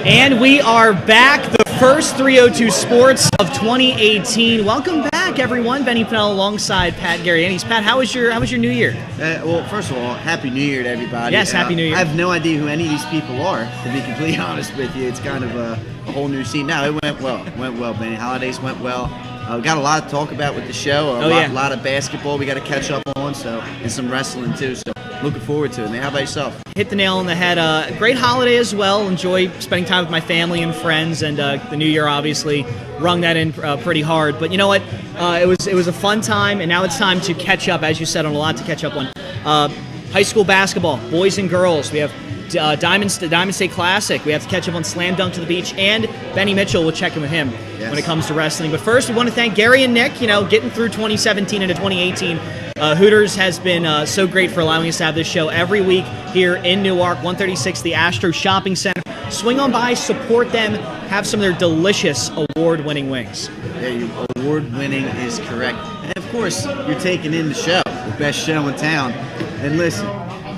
And we are back, the first 302 Sports of 2018. Welcome back, everyone. Benny Pennell alongside Pat Garianis. Pat, how was your New Year? Well, first of all, Happy New Year to everybody. Yes, Happy New Year. I have no idea who any of these people are, to be completely honest with you. It's kind of a whole new scene. No, it went well, Benny. Holidays went well. We got a lot to talk about with the show. A lot of basketball we got to catch up on, and some wrestling too. So looking forward to it, man. How about yourself? Hit the nail on the head. Great holiday as well. Enjoy spending time with my family and friends, and the New Year obviously rung that in pretty hard. But you know what? It was a fun time, and now it's time to catch up, as you said, on a lot to catch up on. High school basketball, boys and girls. We have Diamond State Classic. We have to catch up on Slam Dunk to the Beach, and Benny Mitchell. We'll check in with him when it comes to wrestling. But first, we want to thank Gary and Nick. Getting through 2017 into 2018. Hooters has been so great for allowing us to have this show every week here in Newark, 136, the Astro Shopping Center. Swing on by, support them, have some of their delicious award-winning wings. Yeah, award-winning is correct. And of course, you're taking in the show, the best show in town. And listen,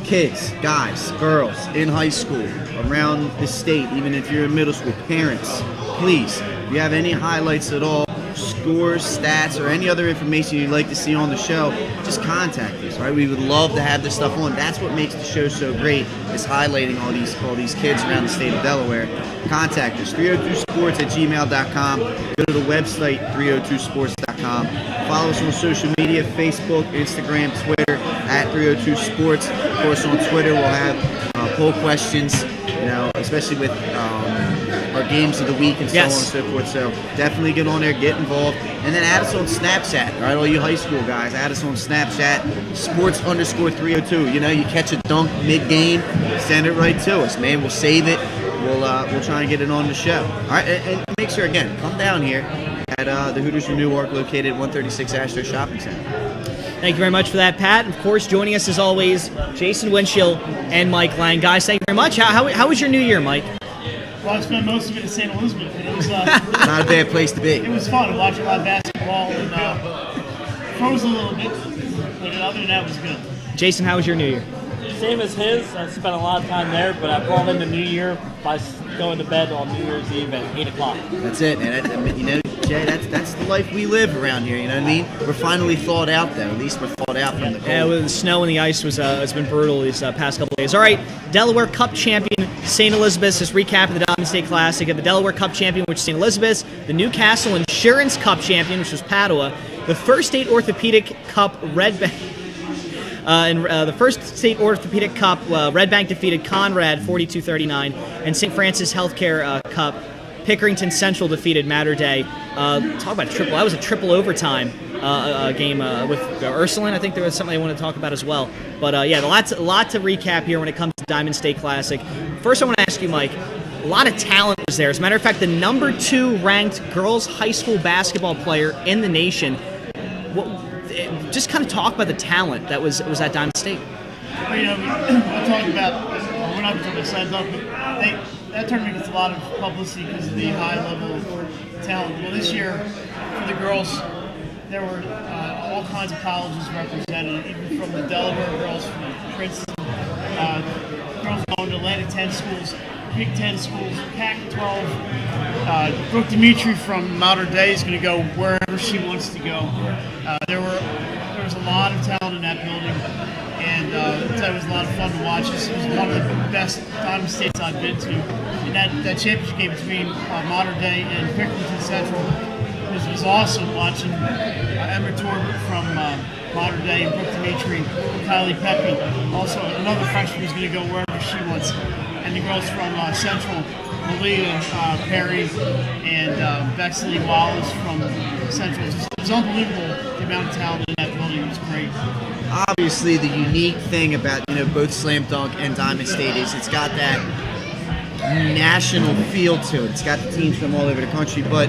kids, guys, girls, in high school, around the state, even if you're in middle school, parents, please, if you have any highlights at all, scores, stats, or any other information you'd like to see on the show, just contact us, right? We would love to have this stuff on. That's what makes the show so great, is highlighting all these kids around the state of Delaware. Contact us, 302sports@gmail.com. Go to the website, 302sports.com. Follow us on social media, Facebook, Instagram, Twitter, @302sports. Of course, on Twitter, we'll have poll questions, especially with our games of the week and so on and so forth. So definitely get on there, get involved, and then add us on Snapchat. All right, all you high school guys, add us on Snapchat, sports_302. You catch a dunk mid-game, send it right to us, man. We'll save it. We'll try and get it on the show. All right, and make sure, again, come down here at the Hooters of Newark, located at 136 Astro Shopping Center. Thank you very much for that, Pat. Of course, joining us as always, Jason Winchell and Mike Lang. Guys, thank you very much. How was your New Year, Mike? Well, I spent most of it in St. Elizabeth. It was not a bad place to be. It was fun to watch a lot of basketball and froze a little bit, but other than that, it was good. Jason, how was your New Year? Same as his. I spent a lot of time there, but I brought in the New Year by going to bed on New Year's Eve at 8 o'clock. That's it, man. Jay, that's the life we live around here, you know what I mean? We're finally thawed out, though. At least we're thawed out from the cold. Yeah, with the snow and the ice it's been brutal these past couple days. All right, Delaware Cup champion St. Elizabeth's, just recapping the Diamond State Classic. The Delaware Cup champion, which is St. Elizabeth's, the Newcastle Insurance Cup champion, which was Padua, the First State Orthopedic Cup Red Bank. The First State Orthopedic Cup, Red Bank defeated Conrad 42-39, and St. Francis Healthcare Cup, Pickerington Central defeated Mater Day. Talk about a triple. That was a triple overtime game with Ursuline. I think there was something I want to talk about as well. But a lot to recap here when it comes to Diamond State Classic. First, I want to ask you, Mike. A lot of talent was there. As a matter of fact, the number 2 ranked girls high school basketball player in the nation. Just kind of talk about the talent that was at Diamond State. Well, we'll talk about. We're not talking about slam dunk, but that tournament gets a lot of publicity because of the high level of talent. Well, this year for the girls, there were all kinds of colleges represented, even from the Delaware girls, from Princeton, girls going to Atlantic 10 schools. Big Ten schools, Pac-12. Brooke Dimitri from Mater Dei is going to go wherever she wants to go. There was a lot of talent in that building, and it was a lot of fun to watch. This was one of the best Diamond States I've been to. And that championship game between Mater Dei and Pickerington Central was awesome. Watching Emma Torbert from Mater Dei and Brooke Dimitri, Kylie Pepe, also another freshman who's going to go wherever she wants, and the girls from Central, Malia Perry and Bexley Wallace from Central. It was unbelievable the amount of talent in that building. It was great. Obviously, the unique thing about both Slam Dunk and Diamond State is it's got that national feel to it. It's got the teams from all over the country, but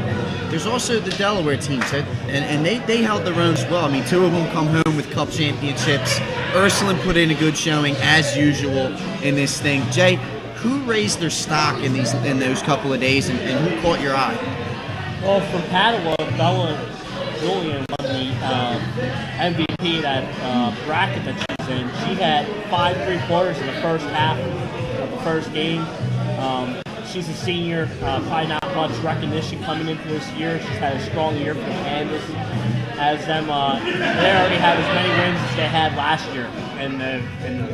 there's also the Delaware teams, and they held their own as well. I mean, 2 of them come home with cup championships. Ursuline put in a good showing as usual in this thing. Jay, who raised their stock in those couple of days, and who caught your eye? Well, from Padua, Bella Julian won the MVP that bracket that she was in. She had 5 3-pointers in the first half of the first game. She's a senior, probably not much recognition coming into this year. She's had a strong year for Kansas. As them, they already have as many wins as they had last year, in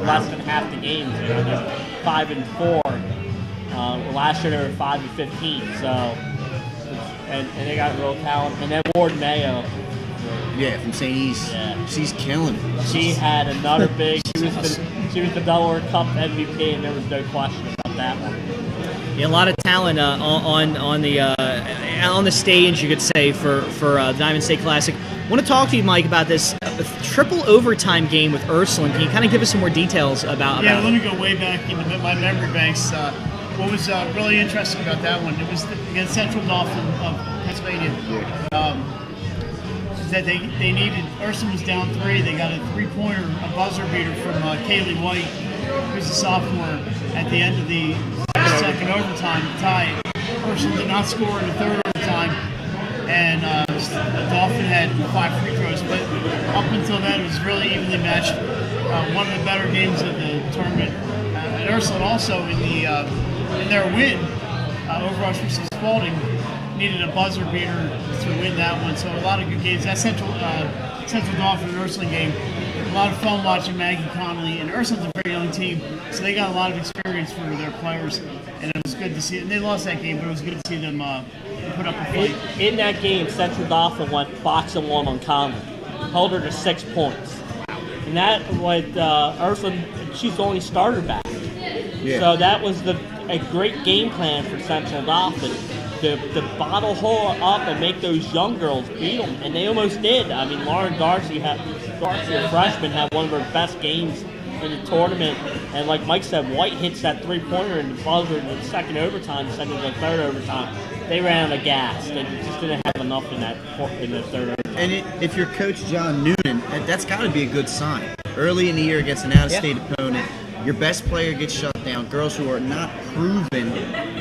less than half the games. They're 5-4. Last year they were 5-15. So, and they got real talent. And then Ward Mayo. Yeah, from St. East. Yeah. She's killing it. She had another big. She was the Delaware Cup MVP, and there was no question about that one. Yeah, a lot of talent on the stage, you could say, for the Diamond State Classic. I want to talk to you, Mike, about this triple overtime game with Ursuline. Can you kind of give us some more details about let it? me go way back into my memory banks. What was really interesting about that one, it was against Central Dauphin of Pennsylvania. That they needed, Ursuline was down 3. They got a 3-pointer, a buzzer beater from Kaylee White, who's a sophomore, at the end of the second overtime to tie it. Ursuline did not score in the third overtime, and Dauphin had 5 free throws. But up until then, it was really evenly matched. One of the better games of the tournament. And Ursuline also in their win over Rush versus Spalding needed a buzzer beater to win that one. So a lot of good games. That Central Dauphin and Ursuline game, a lot of fun watching Maggie Connolly. And Ursuline's a very young team, so they got a lot of experience for their players. And it was good to see. And they lost that game, but it was good to see them put up a fight. In that game, Central Dauphin went boxing 1 on Conley, held her to 6 points. And that with Ursuline, she's the only starter back. Yeah. So that was a great game plan for Central Dauphin. To bottle her up and make those young girls beat them, and they almost did. I mean, Lauren Darcy, a freshman, had one of her best games in the tournament, and like Mike said, White hits that 3-pointer in the buzzer in the second overtime, sent it to the third overtime. They ran out of gas. They just didn't have enough in the third overtime. And if you're Coach John Noonan, that's got to be a good sign. Early in the year against an out-of-state opponent, your best player gets shut down. Girls who are not proven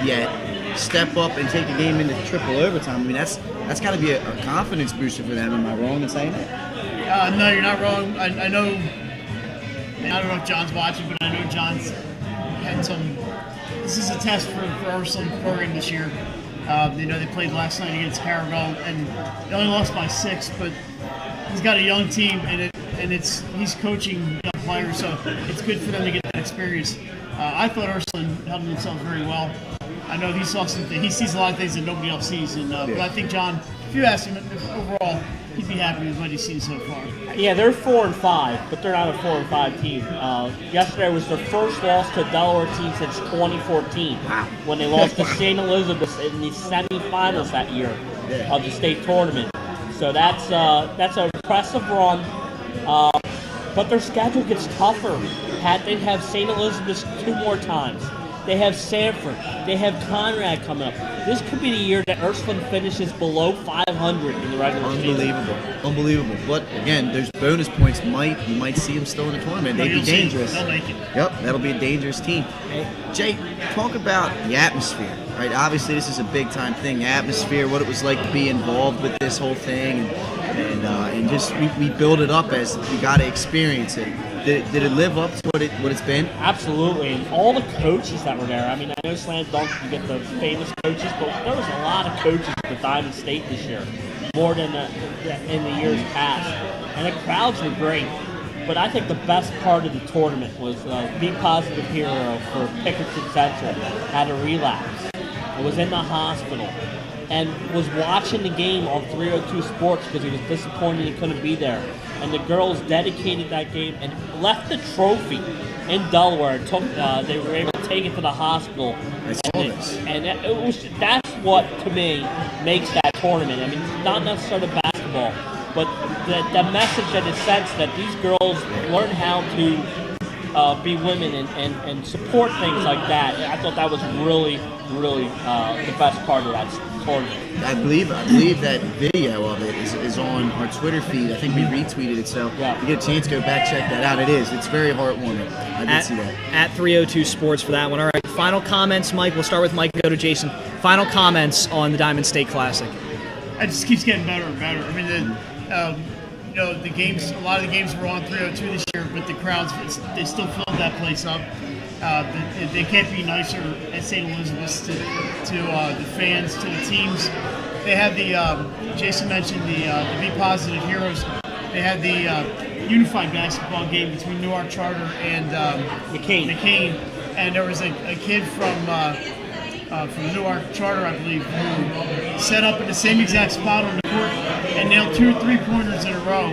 yet step up and take a game into triple overtime. I mean, that's got to be a confidence booster for them. Am I wrong in saying that? No, you're not wrong. I know. I don't know if John's watching, but I know John's had some. This is a test for Ursuline program this year. They played last night against Caravel, and they only lost by 6. But he's got a young team, and he's coaching young players, so it's good for them to get that experience. I thought Ursuline held themselves very well. I know he saw something. He sees a lot of things that nobody else sees, but I think John, if you ask him, overall, he'd be happy with what he's seen so far. Yeah, they're 4-5, but they're not a 4-5 team. Yesterday was their first loss to a Delaware team since 2014, when they lost to St. Elizabeth in the semifinals that year of the state tournament. So that's an impressive run. But their schedule gets tougher. They have St. Elizabeth 2 more times. They have Sanford. They have Conrad coming up. This could be the year that Ursuline finishes below 500 in the regular season. Unbelievable. But again, there's bonus points. You might see them still in the tournament. They'd be dangerous. They'll make it. Yep, that'll be a dangerous team. Hey, Jay, talk about the atmosphere. Right? Obviously, this is a big time thing. The atmosphere, what it was like to be involved with this whole thing, and just we build it up as we got to experience it. Did it live up to what it's been? Absolutely, and all the coaches that were there. I mean, I know Slam Dunk, you get the famous coaches, but there was a lot of coaches at the Diamond State this year, more than in the years past. And the crowds were great. But I think the best part of the tournament was Be Positive Hero for Pickerton Central had a relapse. It was in the hospital and was watching the game on 302 Sports because he was disappointed he couldn't be there. And the girls dedicated that game and left the trophy in Delaware. They were able to take it to the hospital. That's what, to me, makes that tournament. I mean, not necessarily basketball, but the message that it sends that these girls learn how to be women and support things like that. I thought that was really, really the best part of that tournament. I believe that video of it is on our Twitter feed. I think we retweeted it, so yeah. If you get a chance, go back, check that out. It's very heartwarming. I did see that. At 302 Sports for that one. All right, final comments, Mike. We'll start with Mike and go to Jason. Final comments on the Diamond State Classic. It just keeps getting better and better. I mean, the games, a lot of the games were on 302 this year, but the crowds, they still filled that place up. They can't be nicer at St. Elizabeth's to the fans, to the teams. They had Jason mentioned the Be Positive Heroes. They had the unified basketball game between Newark Charter and McCain. And there was a kid from Newark Charter, I believe, who set up in the same exact spot on the court and nailed 2 3-pointers in a row.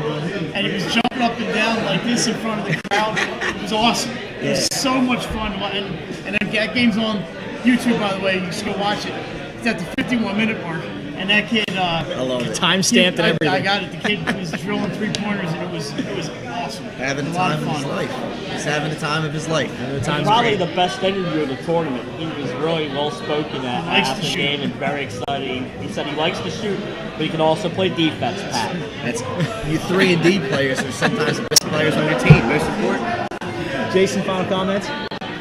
And he was jumping up and down like this in front of the crowd. It was awesome. It was so much fun. And that game's on YouTube, by the way. You should go watch it. It's at the 51-minute mark. And that kid, I love it. Time-stamped and everything. I got it. The kid was drilling 3-pointers, and it was awesome. Having the time of his life. He's having the time of his life. Probably the best interview of the tournament. He was really well-spoken after the game and very excited. He said he likes to shoot, but he can also play defense, Pat. That's you 3-and-D players are sometimes the best players on your team. Most important. Jason, final comments?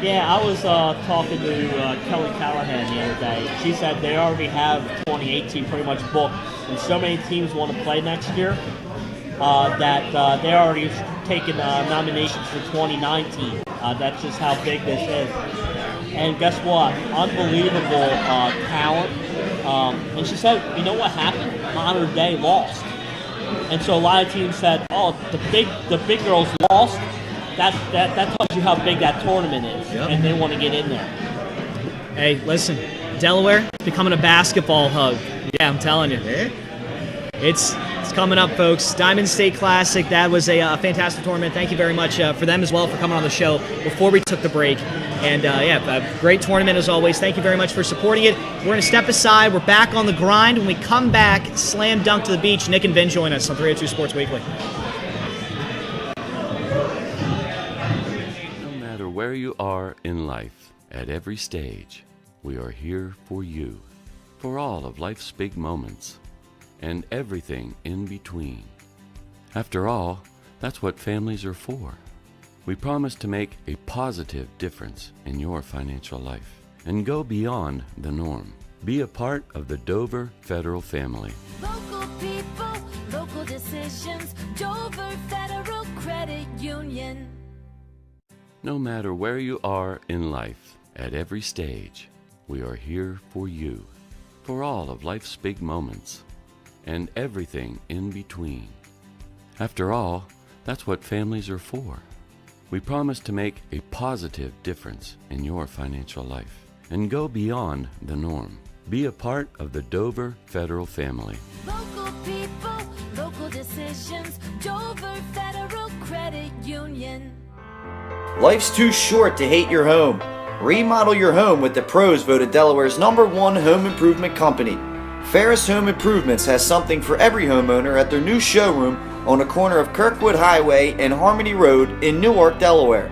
Yeah, I was talking to Kelly Callahan the other day. She said they already have 2018 pretty much booked, and so many teams want to play next year that they're already taking nominations for 2019. That's just how big this is. And guess what? Unbelievable talent. And she said, you know what happened? Honor Day lost. And so a lot of teams said, oh, the big girls lost. That tells you how big that tournament is, yep. And they want to get in there. Hey, listen, Delaware is becoming a basketball hub. Yeah, I'm telling you. Yeah. It's coming up, folks. Diamond State Classic, that was a fantastic tournament. Thank you very much for them as well for coming on the show before we took the break. And a great tournament as always. Thank you very much for supporting it. We're going to step aside. We're back on the grind. When we come back, slam dunk to the beach. Nick and Vin join us on 302 Sports Weekly. Where you are in life, at every stage, we are here for you, for all of life's big moments, and everything in between. After all, that's what families are for. We promise to make a positive difference in your financial life and go beyond the norm. Be a part of the Dover Federal family. Local people, local decisions, Dover Federal Credit Union. No matter where you are in life, at every stage, we are here for you, for all of life's big moments, and everything in between. After all, that's what families are for. We promise to make a positive difference in your financial life and go beyond the norm. Be a part of the Dover Federal family. Local people, local decisions, Dover Federal Credit Union. Life's too short to hate your home. Remodel your home with the pros voted Delaware's #1 home improvement company. Ferris Home Improvements has something for every homeowner at their new showroom on the corner of Kirkwood Highway and Harmony Road in Newark, Delaware.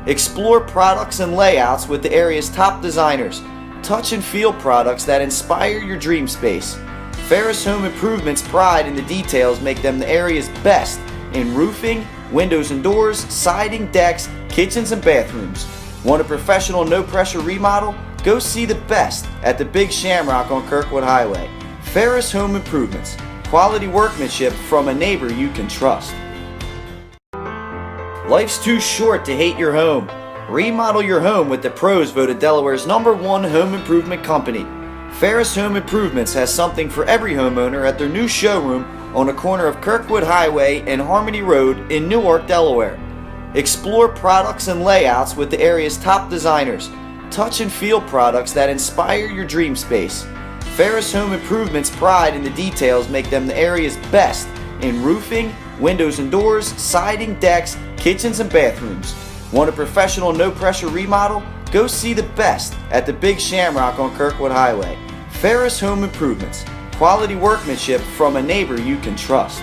Explore products and layouts with the area's top designers. Touch and feel products that inspire your dream space. Ferris Home Improvements' pride in the details make them the area's best in roofing, windows and doors, siding, decks, kitchens and bathrooms. Want a professional no-pressure remodel? Go see the best at the Big Shamrock on Kirkwood Highway. Ferris Home Improvements. Quality workmanship from a neighbor you can trust. Life's too short to hate your home. Remodel your home with the pros voted Delaware's #1 home improvement company. Ferris Home Improvements has something for every homeowner at their new showroom on the corner of Kirkwood Highway and Harmony Road in Newark, Delaware. Explore products and layouts with the area's top designers. Touch and feel products that inspire your dream space. Ferris Home Improvements' pride in the details make them the area's best in roofing, windows and doors, siding, decks, kitchens, and bathrooms. Want a professional, no-pressure remodel? Go see the best at the Big Shamrock on Kirkwood Highway. Ferris Home Improvements. Quality workmanship from a neighbor you can trust.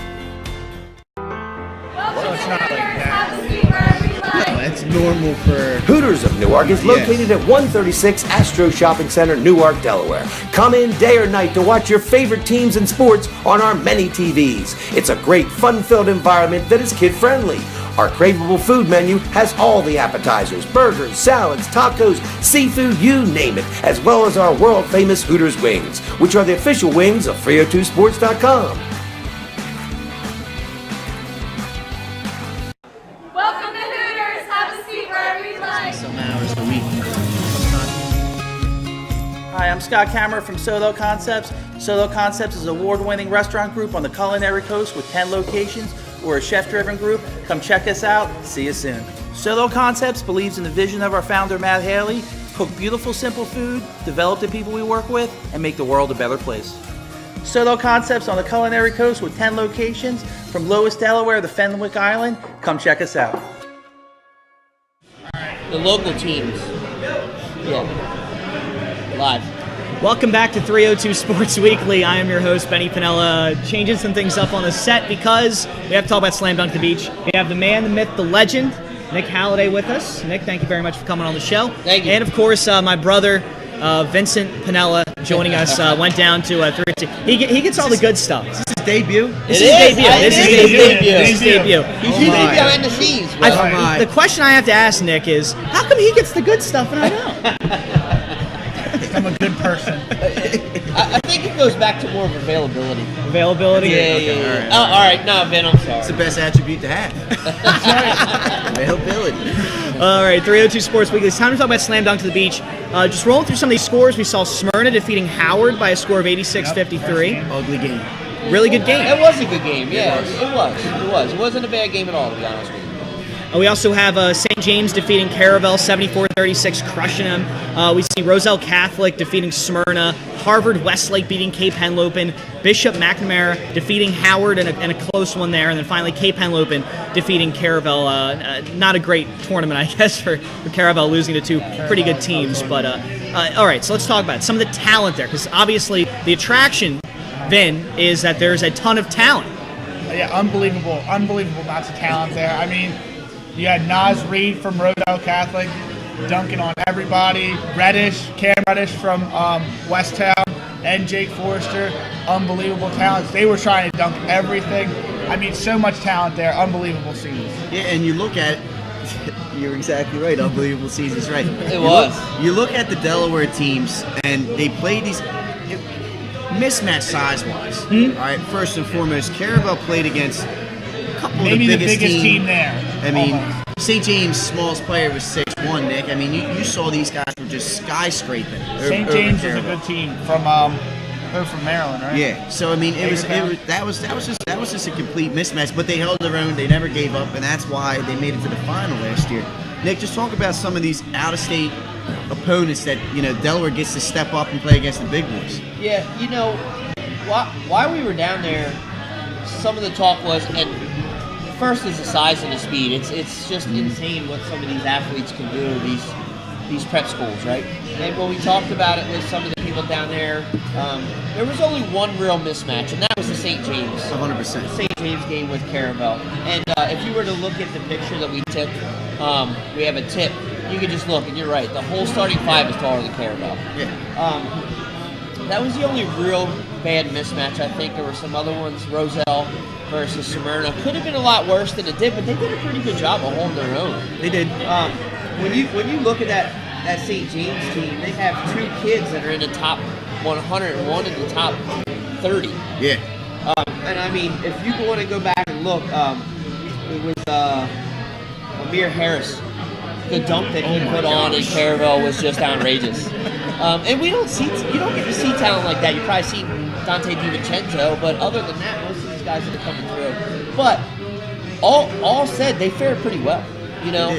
It's normal for Hooters of Newark is located at 136 Astro Shopping Center, Newark, Delaware. Come in day or night to watch your favorite teams and sports on our many TVs. It's a great, fun-filled environment that is kid-friendly. Our craveable food menu has all the appetizers, burgers, salads, tacos, seafood, you name it, as well as our world-famous Hooters wings, which are the official wings of 302sports.com. Welcome to Hooters. Have a seat wherever you like. some hours a week. Hi, I'm Scott Kammerer from Solo Concepts. Solo Concepts is an award-winning restaurant group on the culinary coast with 10 locations. We're a chef-driven group. Come check us out. See you soon. Solo Concepts believes in the vision of our founder, Matt Haley. Cook beautiful, simple food, develop the people we work with, and make the world a better place. Solo Concepts on the culinary coast with 10 locations from Lois, Delaware to Fenwick Island. Come check us out. The local teams. Yeah. Live. Welcome back to 302 Sports Weekly. I am your host, Benny Pinella, changing some things up on the set because we have to talk about Slam Dunk the Beach. We have the man, the myth, the legend, Nick Halliday with us. Nick, thank you very much for coming on the show. Thank you. And, of course, my brother, Vincent Pinella, joining us, went down to 302. He gets all the good stuff. Is this his debut? This is his debut. This is his debut. He's usually behind the scenes, bro. The question I have to ask Nick is, how come he gets the good stuff and I don't? I'm a good person. I think it goes back to more of availability. Availability? Yeah. All right. No, Ben, I'm sorry. It's the best attribute to have. Availability. All right, 302 Sports Weekly. It's time to talk about Slam Dunk to the Beach. Just rolling through some of these scores, we saw Smyrna defeating Howard by a score of 86-53. Ugly game. Really good game. It was a good game, yeah. It was. It wasn't a bad game at all, to be honest with you. We also have St. James defeating Caravel 74-36, crushing them. We see Roselle Catholic defeating Smyrna, Harvard Westlake beating Cape Henlopen, Bishop McNamara defeating Howard in a close one there, and then finally Cape Henlopen defeating Caravel. Not a great tournament, I guess, for Caravel, losing to two pretty good teams. But all right, so let's talk about it. Some of the talent there, because obviously the attraction, Vin, is that there's a ton of talent. Yeah, unbelievable amounts of talent there. I mean, you had Nas Reed from Roselle Catholic dunking on everybody. Cam Reddish from Westtown, and Jake Forrester. Unbelievable talents. They were trying to dunk everything. I mean, so much talent there. Unbelievable seasons. Yeah, and you look at it, you're exactly right. Unbelievable seasons, right? It was. You look at the Delaware teams, and they play these mismatched size-wise. All right, first and foremost, Caravel played against a couple Maybe of the biggest team there. I mean, almost. St. James' smallest player was 6'1", Nick. I mean, you saw these guys were just skyscraping. St. James is a good team from they're from Maryland, right? Yeah. So I mean, that was just a complete mismatch. But they held their own. They never gave up, and that's why they made it to the final last year. Nick, just talk about some of these out-of-state opponents that Delaware gets to step up and play against the big boys. Yeah, while we were down there, some of the talk was, and first is the size and the speed. It's just insane what some of these athletes can do, these prep schools, right? And when we talked about it with some of the people down there, there was only one real mismatch, and that was the St. James. 100%. The St. James game with Caravel. And if you were to look at the picture that we took, we have a tip. You could just look, and you're right. The whole starting five is taller than Caravel. Yeah. That was the only real bad mismatch. I think there were some other ones. Roselle versus Smyrna could have been a lot worse than it did, but they did a pretty good job of holding their own. They did. When you look at that St. James team, they have two kids that are in the top 100 and one in the top 30. Yeah. And I mean, if you want to go back and look, it was Amir Harris, the dunk that he put on in Caravel was just outrageous. And you don't get to see talent like that. You probably see Dante DiVincenzo, but other than that, most of these guys that are coming through. But all said, they fared pretty well. You know,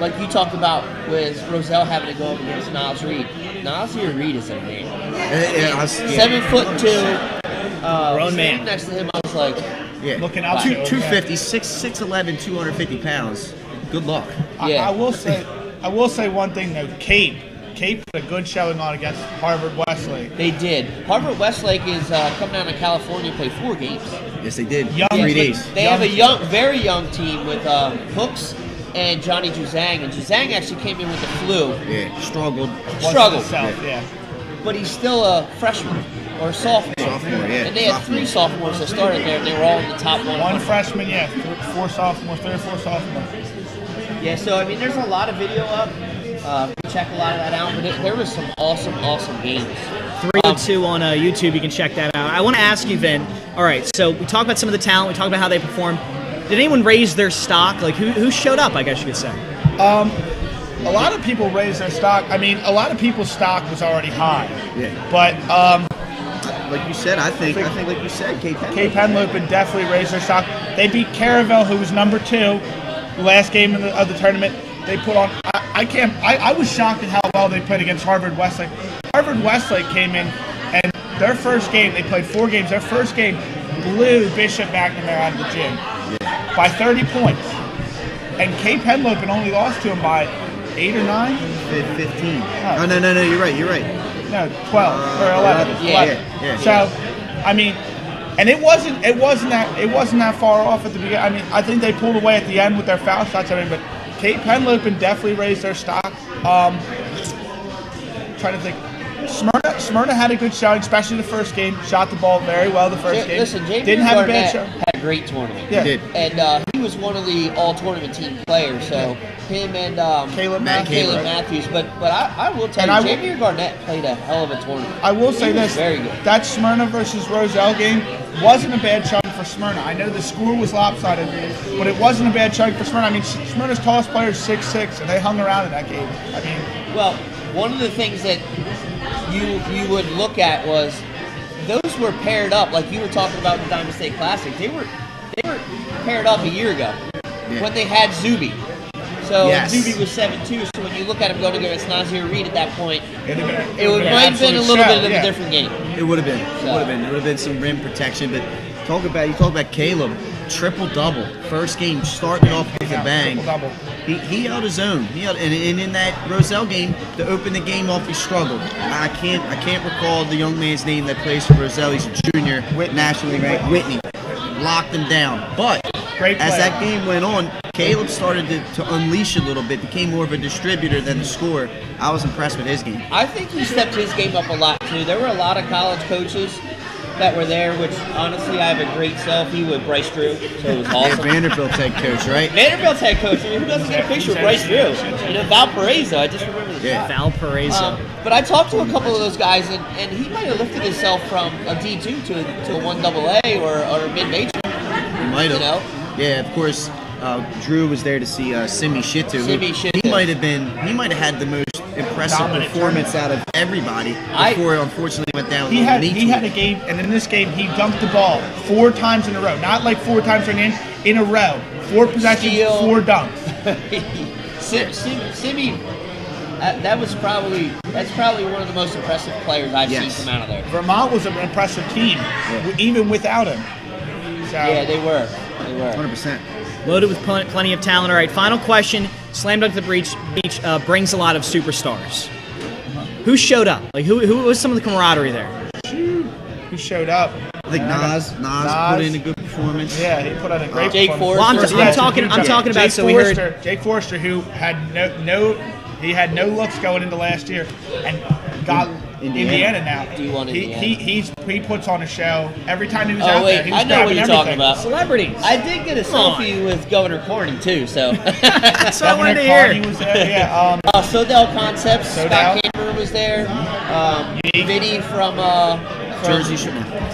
like you talked about with Roselle having to go up against Niles Reed. Niles Reed is a man. 7'2". Grown man. Next to him, I was like, looking out. 250, 6'11", 250 pounds. Good luck. I will say one thing though. Cape put a good showing on against Harvard Westlake. They did. Harvard Westlake is coming down to California, play 4 games. Yes, they did. 3 days. They have a very young team with Hooks and Johnny Juzang, and Juzang actually came in with the flu. Yeah, struggled. But he's still a freshman or a sophomore. And they had 3 sophomores that started there, and they were all in the top 100. 1 freshman, 4 sophomores, 3 or 4 sophomores. Yeah, so I mean, there's a lot of video up. Check a lot of that out, but there was some awesome games. 302 on YouTube, you can check that out. I want to ask you, Vin. All right, so we talked about some of the talent, we talked about how they performed. Did anyone raise their stock? Like, who showed up, I guess you could say? A lot of people raised their stock. I mean, a lot of people's stock was already high. Yeah. But like you said, I think like you said, Cape Henlopen definitely raised their stock. They beat Caravel, who was number 2, the last game of the tournament. They put on. I was shocked at how well they played against Harvard Westlake. Harvard Westlake came in, and their first game, they played 4 games. Their first game blew Bishop McNamara out of the gym by 30 points. And Cape Henlopen only lost to him by 8 or 9? 15. Oh, no, you're right. No, 12 or 11. 11. Yeah. So, I mean, and it wasn't that far off at the beginning. I mean, I think they pulled away at the end with their foul shots. I mean, but Cape Henlopen definitely raised their stock. Trying to think. Smyrna had a good showing, especially the first game. Shot the ball very well the first game. Listen, Jamie didn't have Garnett a bad show. Had a great tournament. Yeah. He did. And he was one of the all-tournament team players. So him and Caleb Matthews. But I will tell you, Jamie Garnett played a hell of a tournament. I will say this: very good. That Smyrna versus Roselle game wasn't a bad showing for Smyrna. I know the score was lopsided, but it wasn't a bad showing for Smyrna. I mean, Smyrna's tallest player is 6'6", and they hung around in that game. I mean, well, one of the things that you would look at was those were paired up, like you were talking about in the Diamond State Classic. They were paired up a year ago when they had Zuby. So Zuby was 7'2", so when you look at him going against Nazir Reed at that point, it might have been a little bit of a different game. It would have been. It would have been some rim protection. But you talk about Caleb, triple-double. First game, starting off with a bang. He held his own. And in that Roselle game, to open the game off, he struggled. I can't recall the young man's name that plays for Roselle. He's a junior, nationally ranked. Whitney locked him down. But as that game went on, Caleb started to unleash a little bit, became more of a distributor than a scorer. I was impressed with his game. I think he stepped his game up a lot, too. There were a lot of college coaches that were there, which honestly I have a great selfie with Bryce Drew, so it was awesome. Yeah, Vanderbilt's head coach, right? Vanderbilt's head coach. I mean, who doesn't get a picture of Bryce Drew? You know, Valparaiso. I just remember the Yeah, Valparaiso. But I talked to a couple of those guys, and he might have lifted himself from a D2 to a 1AA or a mid-major. He might have. You know? Yeah, of course. Drew was there to see Simi Shittu. He might have had the most impressive performance out of everybody before unfortunately went down. He had a game, and in this game he dunked the ball 4 times in a row. Not like 4 times in a row. 4 possessions, 4 dunks. Simi, that's probably one of the most impressive players I've seen come out of there. Vermont was an impressive team, even without him. So, yeah, they were. 100%. Loaded with plenty of talent. All right, final question. Slam Dunk the Beach brings a lot of superstars. Who showed up? Like, who was some of the camaraderie there? Who showed up? I think Nas put in a good performance. Yeah, he put in a great Jake performance. Forrester. Well, I'm talking about. So we heard Jake Forrester, who had no looks going into last year, and got Indiana now. D1 Indiana. He puts on a show every time he was out there. He was I know what you're talking about. Celebrities. I did get a selfie with Governor Corning too, so. That's what I wanted to hear. Was there, yeah. Sodell Concepts. Scott Cameron was there. Vinny from Jersey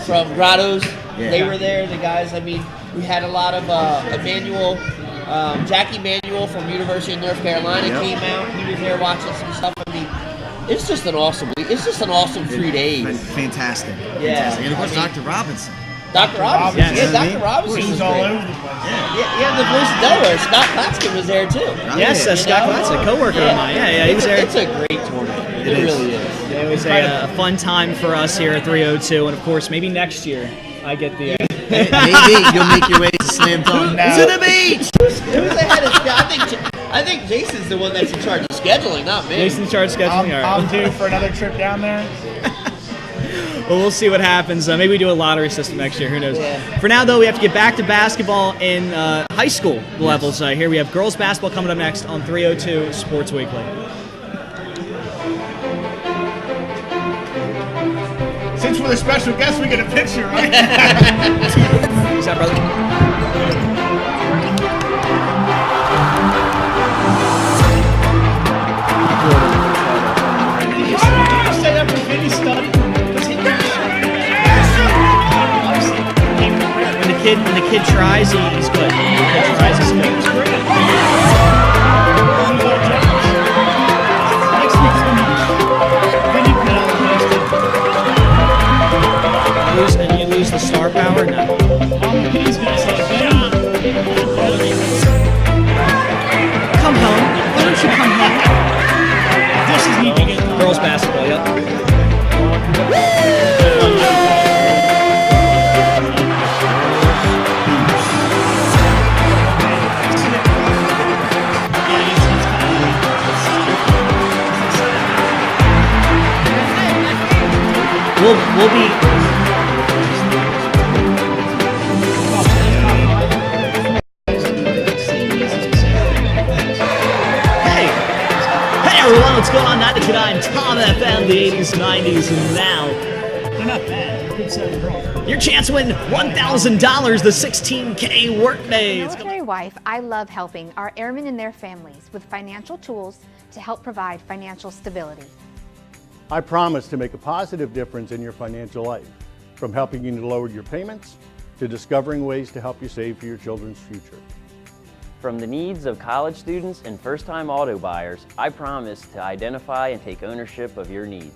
from Grottos. Yeah. They were there. The guys. I mean, we had a lot of Emmanuel Jackie Manuel from University of North Carolina came out. He was there watching some stuff. I mean, it's just an awesome 3 days. Fantastic. Yeah. Fantastic. And of course, I mean, Dr. Robinson. Dr. Robinson. Yes. Yeah, Dr. Robinson He was was all great. over the place. Yeah, the Blues of Delaware. Scott Klatskin was there too. Yes, Scott Glatz, a co-worker of mine. Yeah, he was there. It's a great tournament. It really is. It was a fun time for us here at 302, and of course, maybe next year I get the. Maybe you'll make your way to Slam Dunk to the beach. Who's ahead of I think Jason's the one that's in charge of scheduling, not me. Jason's in charge of scheduling. All right. I'm due for another trip down there. Well, we'll see what happens. Maybe we do a lottery system next year. Who knows? Yeah. For now, though, we have to get back to basketball in high school levels. Here we have girls basketball coming up next on 302 Sports Weekly. Since we're the special guest, we get a picture, right? What's that, brother? Set up a mini study. When the kid tries, he's good. When the kid tries, he's good. And you lose the star power? No. Come home. Why don't you come home? This is need to get Girls basketball, yep. We'll be. Hey everyone, what's going on? 99 Tom FM, the 80s, 90s, and now. They're not bad. Good set of girls. Your chance to win $1,000, the 16K workday. Military wife, I love helping our airmen and their families with financial tools to help provide financial stability. I promise to make a positive difference in your financial life, from helping you to lower your payments to discovering ways to help you save for your children's future. From the needs of college students and first-time auto buyers, I promise to identify and take ownership of your needs.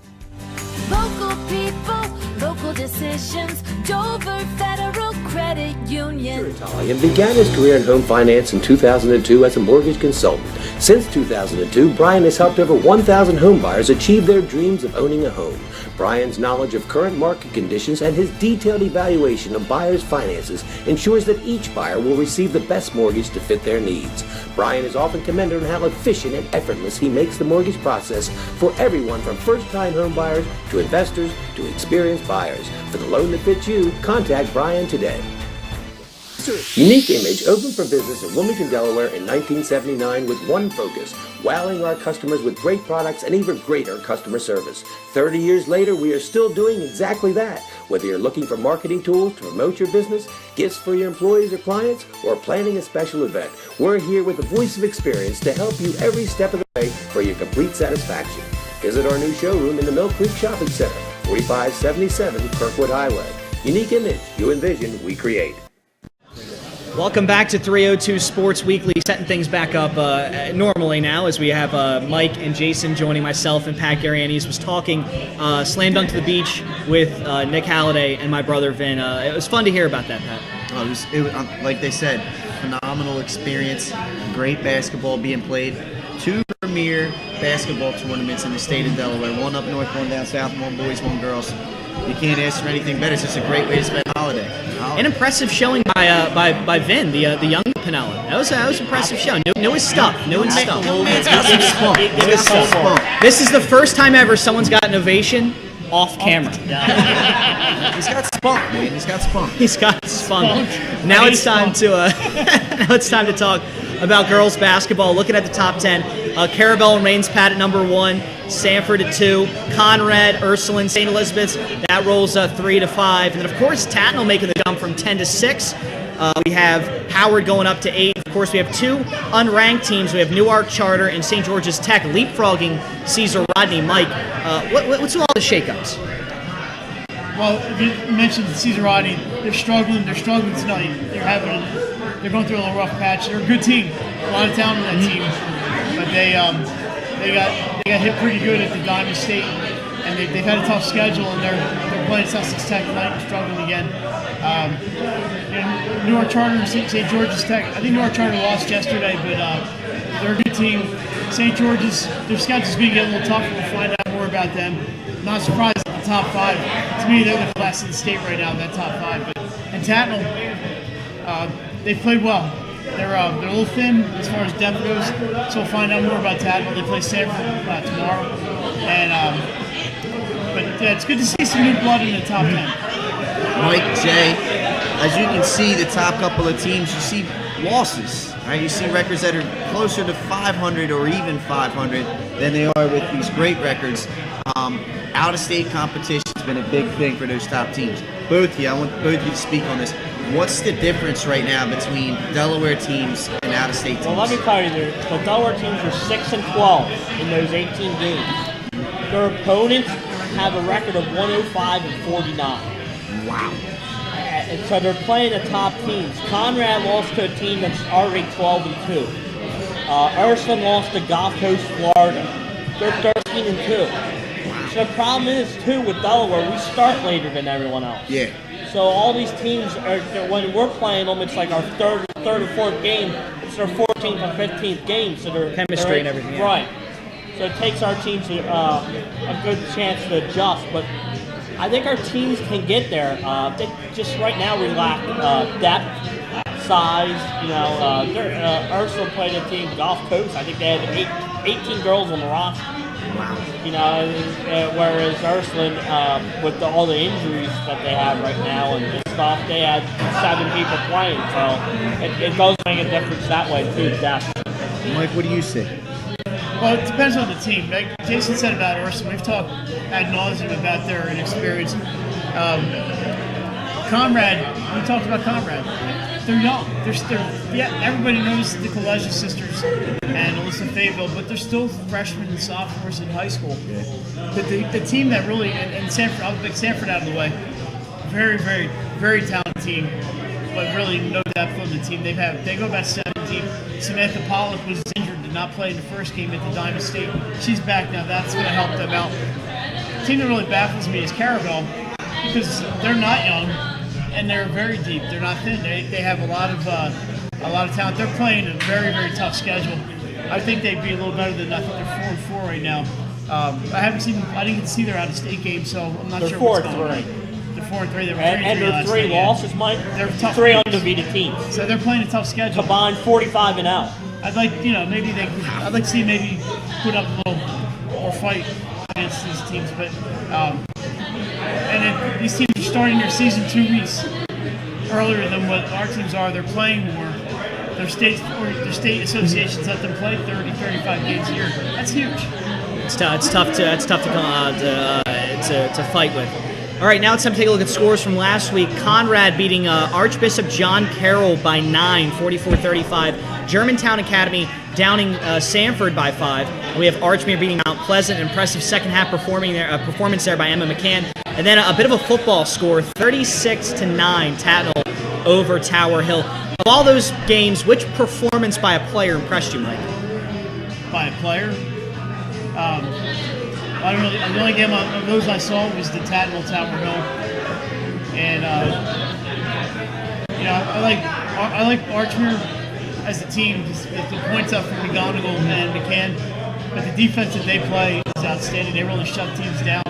Local people, local decisions, Dover Federal Credit Union. Italian began his career in home finance in 2002 as a mortgage consultant. Since 2002, Brian has helped over 1,000 homebuyers achieve their dreams of owning a home. Brian's knowledge of current market conditions and his detailed evaluation of buyers' finances ensures that each buyer will receive the best mortgage to fit their needs. Brian is often commended on how efficient and effortless he makes the mortgage process for everyone from first-time homebuyers to investors to experienced buyers. For the loan that fits you, contact Brian today. Unique Image opened for business in Wilmington, Delaware in 1979 with one focus, wowing our customers with great products and even greater customer service. 30 years later, we are still doing exactly that. Whether you're looking for marketing tools to promote your business, gifts for your employees or clients, or planning a special event, we're here with the voice of experience to help you every step of the way for your complete satisfaction. Visit our new showroom in the Mill Creek Shopping Center, 4577 Kirkwood Highway. Unique Image, you envision, we create. Welcome back to 302 Sports Weekly, setting things back up normally now as we have Mike and Jason joining myself and Pat Garianis was talking Slam Dunk to the Beach with Nick Halliday and my brother Vin. It was fun to hear about that, Pat. It was like they said, phenomenal experience, great basketball being played. 2 premier basketball tournaments in the state of Delaware, one up north, one down south, one boys, one girls. You can't ask for anything better. It's just a great way to spend a holiday. An impressive showing by Vin, the young Pinella. That was an impressive show. Knew his stuff. This is the first time ever someone's got an ovation off camera. He's got spunk, man. He's got spunk. He's got spunk. Now it's time to talk about girls basketball. Looking at the top 10, Carabel and Rains Pat at number 1, Sanford at 2, Conrad, Ursuline, St. Elizabeth's, that rolls 3 to 5. And then, of course, Tatnall making the jump from 10 to 6. We have Howard going up to 8. Of course, we have 2 unranked teams. We have Newark Charter and St. George's Tech leapfrogging Cesar Rodney. Mike, what's with all the shakeups? Well, if you mentioned Cesar Rodney, they're struggling tonight. They're having they're going through a little rough patch. They're a good team, a lot of talent on that team, but they got hit pretty good at the Diamond State, and they've had a tough schedule, and they're playing Sussex Tech tonight, struggling again. Newark Charter and St. George's Tech. I think Newark Charter lost yesterday, but they're a good team. St. George's, their schedule's going to get a little tougher. We'll find out more about them. Not surprised at the top 5. To me, they're the class of the state right now, that top 5. And Tatnall, they've played well. They're a little thin as far as depth goes, so we'll find out more about Tatnall. They play Sanford tomorrow. But it's good to see some new blood in the top 10. Mike, Jay, as you can see, the top couple of teams, you see losses. Right? You see records that are closer to 500 or even 500 than they are with these great records. Out-of-state competition has been a big thing for those top teams. Both of you, I want both of you to speak on this. What's the difference right now between Delaware teams and out-of-state teams? Well, let me tell you, the Delaware teams are 6-12 in those 18 games. Their opponents have a record of 105 and 49. Wow. And so they're playing the top teams. Conrad lost to a team that's already 12-2. Ursuline lost to Gulf Coast, Florida. They're 13-2. So the problem is, too, with Delaware, we start later than everyone else. Yeah. So all these teams, when we're playing them, it's like our third or fourth game. It's their 14th or 15th game. So they're chemistry and everything. Yeah. Right. So it takes our teams a good chance to adjust. But I think our teams can get there. Just right now we lack depth, size. Ursuline played a team, Gulf Coast. I think they had 18 girls on the roster. Wow. Whereas Ursuline, with all the injuries that they have right now and stuff, they had 7 people playing. So it does make a difference that way too, depth. Mike, what do you say? Well, it depends on the team. Like Jason said about Ursuline, we've talked ad nauseum about their inexperience. Conrad, we talked about Conrad. They're young. Everybody knows the Colegio sisters and Alyssa Fayville, but they're still freshmen and sophomores in high school. But the team that really, and Sanford, I'll pick Sanford out of the way. Very, very, very talented team, but really no depth on the team. They go about 17. Samantha Pollock was injured, did not play in the first game at the Diamond State. She's back now. That's going to help them out. The team that really baffles me is Caravel, because they're not young and they're very deep. They're not thin. They have a lot of talent. They're playing a very, very tough schedule. I think they'd be a little better than I think they're 4-4 right now. I didn't get to see their out-of-state game, so I'm not sure what's going on. They're 4-3. They were 3-3 and their 3 losses, Mike. They're tough. 3 undefeated teams. So they're playing a tough schedule. Combined 45 and out. I'd like to see maybe put up a little more fight against these teams, but these teams are starting their season 2 weeks earlier than what our teams are. They're playing more. Their state associations let them play 30, 35 games a year. That's huge. It's tough to fight with. All right, now it's time to take a look at scores from last week. Conrad beating Archbishop John Carroll by 9, 44-35. Germantown Academy downing Sanford by 5. And we have Archmere beating Mount Pleasant. An impressive second-half performance there by Emma McCann. And then a bit of a football score, 36-9, Tatnall over Tower Hill. Of all those games, which performance by a player impressed you, Mike? By a player? I don't know. The only game of those I saw was the Tatnall Tower Hill, and I like Archmere as a team. The points up from McGonigal and McCann, but the defense that they play is outstanding. They really shut teams down.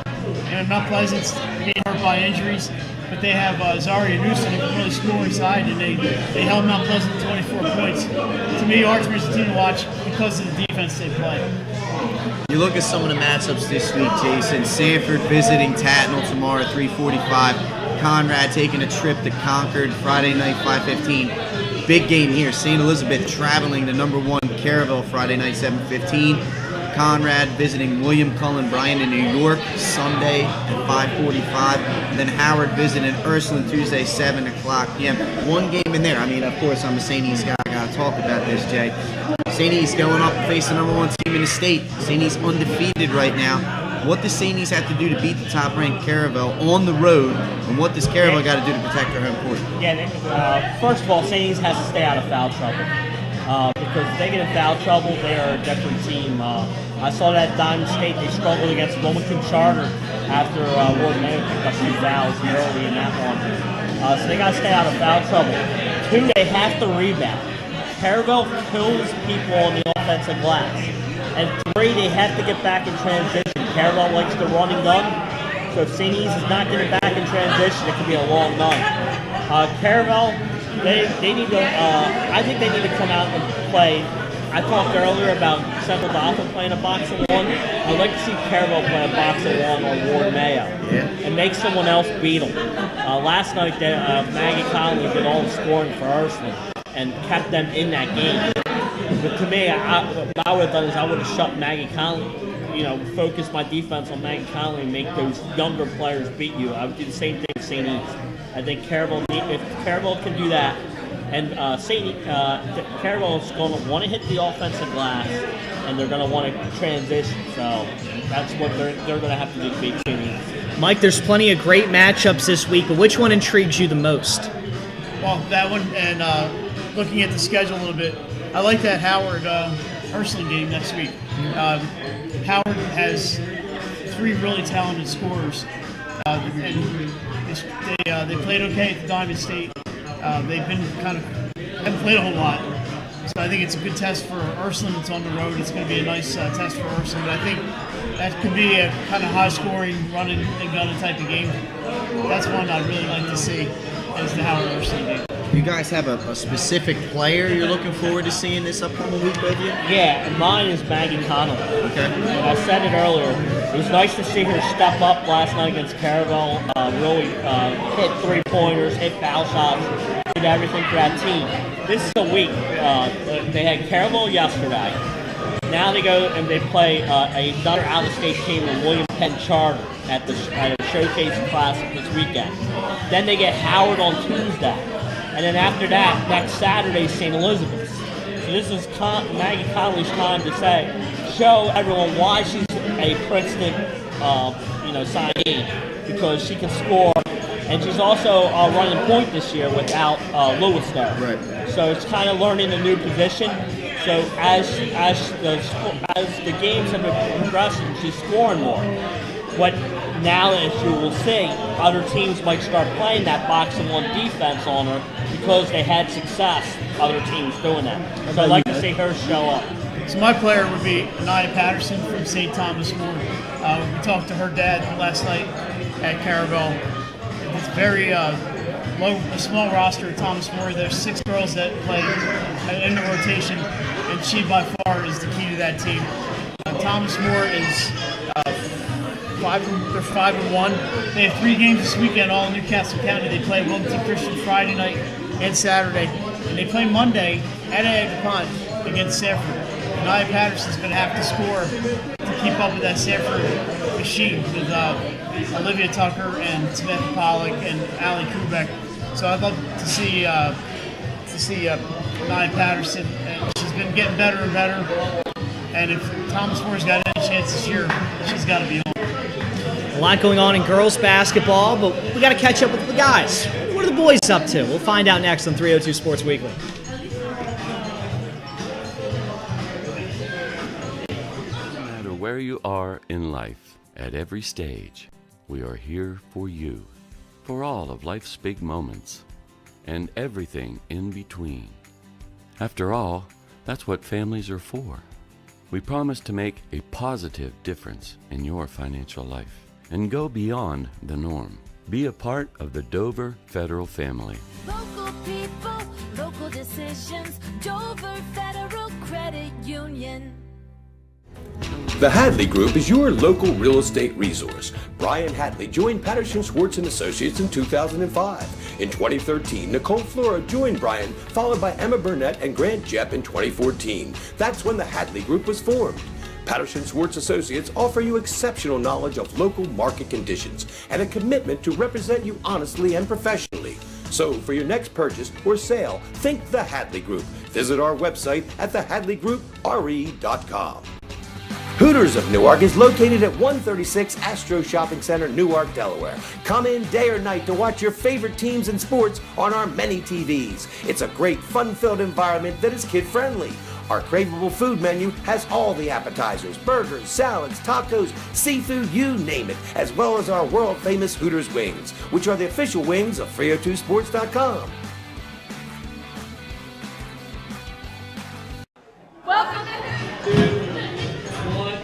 And Mount Pleasant's being hurt by injuries, but they have Zaria Newsom who can really score inside, and they held Mount Pleasant to 24 points. To me, Archmere's a team to watch because of the defense they play. You look at some of the matchups this week, Jason. Sanford visiting Tatnall tomorrow, 3:45. Conrad taking a trip to Concord Friday night, 5:15. Big game here. St. Elizabeth traveling to number 1 Caravel Friday night, 7:15. Conrad visiting William Cullen Bryant in New York Sunday at 5:45. And then Howard visiting Ursuline Tuesday, 7 o'clock p.m. One game in there. I mean, of course, I'm a St. East guy. I got to talk about this, Jay. St. East going up to face the number 1 team in the state. St. East undefeated right now. What does St. E's have to do to beat the top-ranked Caravel on the road, and what does Caravel got to do to protect their home court? Yeah, first of all, St. E's has to stay out of foul trouble. Because if they get in foul trouble, they are a different team. I saw that Diamond State, they struggled against Wilmington Charter after Ward Mayo picked up 2 fouls early in that one. So they got to stay out of foul trouble. 2, they have to rebound. Caravel kills people on the offensive glass. And 3, they have to get back in transition. Caravel likes to run and gun. So if St. E's is not getting back in transition, it could be a long night. Caravel, they need to. I think they need to come out and play. I talked earlier about Central Dauphin playing a box of 1. I'd like to see Caravel play a box of 1 on Ward Mayo and make someone else beat them. Last night, Maggie Conley did all the scoring for Ursuline and kept them in that game. But to me, what I would have done is I would have shut Maggie Conley. Focus my defense on Maggie Conley and make those younger players beat you. I would do the same thing with St. E's. I think Caravel, if Caravel can do that, and Caravel is going to want to hit the offensive glass, and they're going to want to transition. So that's what they're going to have to do to beat St. E's. Mike, there's plenty of great matchups this week, but which one intrigues you the most? Well, that one, and looking at the schedule a little bit, I like that Howard Ursuline game next week. Howard has 3 really talented scorers, and they played okay at the Diamond State. They've been haven't played a whole lot, so I think it's a good test for Ursuline. It's on the road. It's going to be a nice test for Ursuline. But I think that could be a kind of high-scoring, running and gunning type of game. That's one I'd really like to see as the Howard Ursuline game. You guys have a specific player you're looking forward to seeing this upcoming week, both of you? Yeah, mine is Maggie Connolly. Okay. And I said it earlier. It was nice to see her step up last night against Caravel. Really hit 3-pointers, hit foul shots, did everything for that team. This is a week. They had Caravel yesterday. Now they go and they play another out-of-state team, the William Penn Charter, at a Showcase Classic this weekend. Then they get Howard on Tuesday. And then after that, next Saturday, St. Elizabeth's. So this is Maggie Conley's time to show everyone why she's a Princeton, signee, because she can score, and she's also running point this year without Lewis there. Right. So it's kind of learning a new position. So as the games have been progressing, she's scoring more. But now, as you will see, other teams might start playing that box-and-one defense on her because they had success, other teams doing that. So I'd like to see her show up. So my player would be Anaya Patterson from St. Thomas More. We talked to her dad last night at Caravel. It's very a small roster at Thomas More. There's 6 girls that play in the rotation, and she by far is the key to that team. Thomas More is 5-1. They have 3 games this weekend, all in Newcastle County. They play Wilmington Christian Friday night and Saturday, and they play Monday at Agapont against Sanford. Anaya Patterson's going to have to score to keep up with that Sanford machine with Olivia Tucker and Samantha Pollock and Allie Kubek. So I'd love to see Anaya Patterson, and she's been getting better and better. And if Thomas Moore's got any chance this year, she's got to be on. A lot going on in girls basketball, but we got to catch up with the guys. What are the boys up to? We'll find out next on 302 Sports Weekly. No matter where you are in life, at every stage, we are here for you, for all of life's big moments, and everything in between. After all, that's what families are for. We promise to make a positive difference in your financial life and go beyond the norm. Be a part of the Dover Federal family. Local people, local decisions, Dover Federal Credit Union. The Hadley Group is your local real estate resource. Brian Hadley joined Patterson Schwartz & Associates in 2005. In 2013, Nicole Flora joined Brian, followed by Emma Burnett and Grant Jepp in 2014. That's when the Hadley Group was formed. Patterson Schwartz Associates offer you exceptional knowledge of local market conditions and a commitment to represent you honestly and professionally. So for your next purchase or sale, think the Hadley Group. Visit our website at thehadleygroup.re.com. Hooters of Newark is located at 136 Astro Shopping Center, Newark, Delaware. Come in day or night to watch your favorite teams and sports on our many TVs. It's a great, fun-filled environment that is kid-friendly. Our craveable food menu has all the appetizers, burgers, salads, tacos, seafood, you name it, as well as our world-famous Hooters wings, which are the official wings of 302sports.com.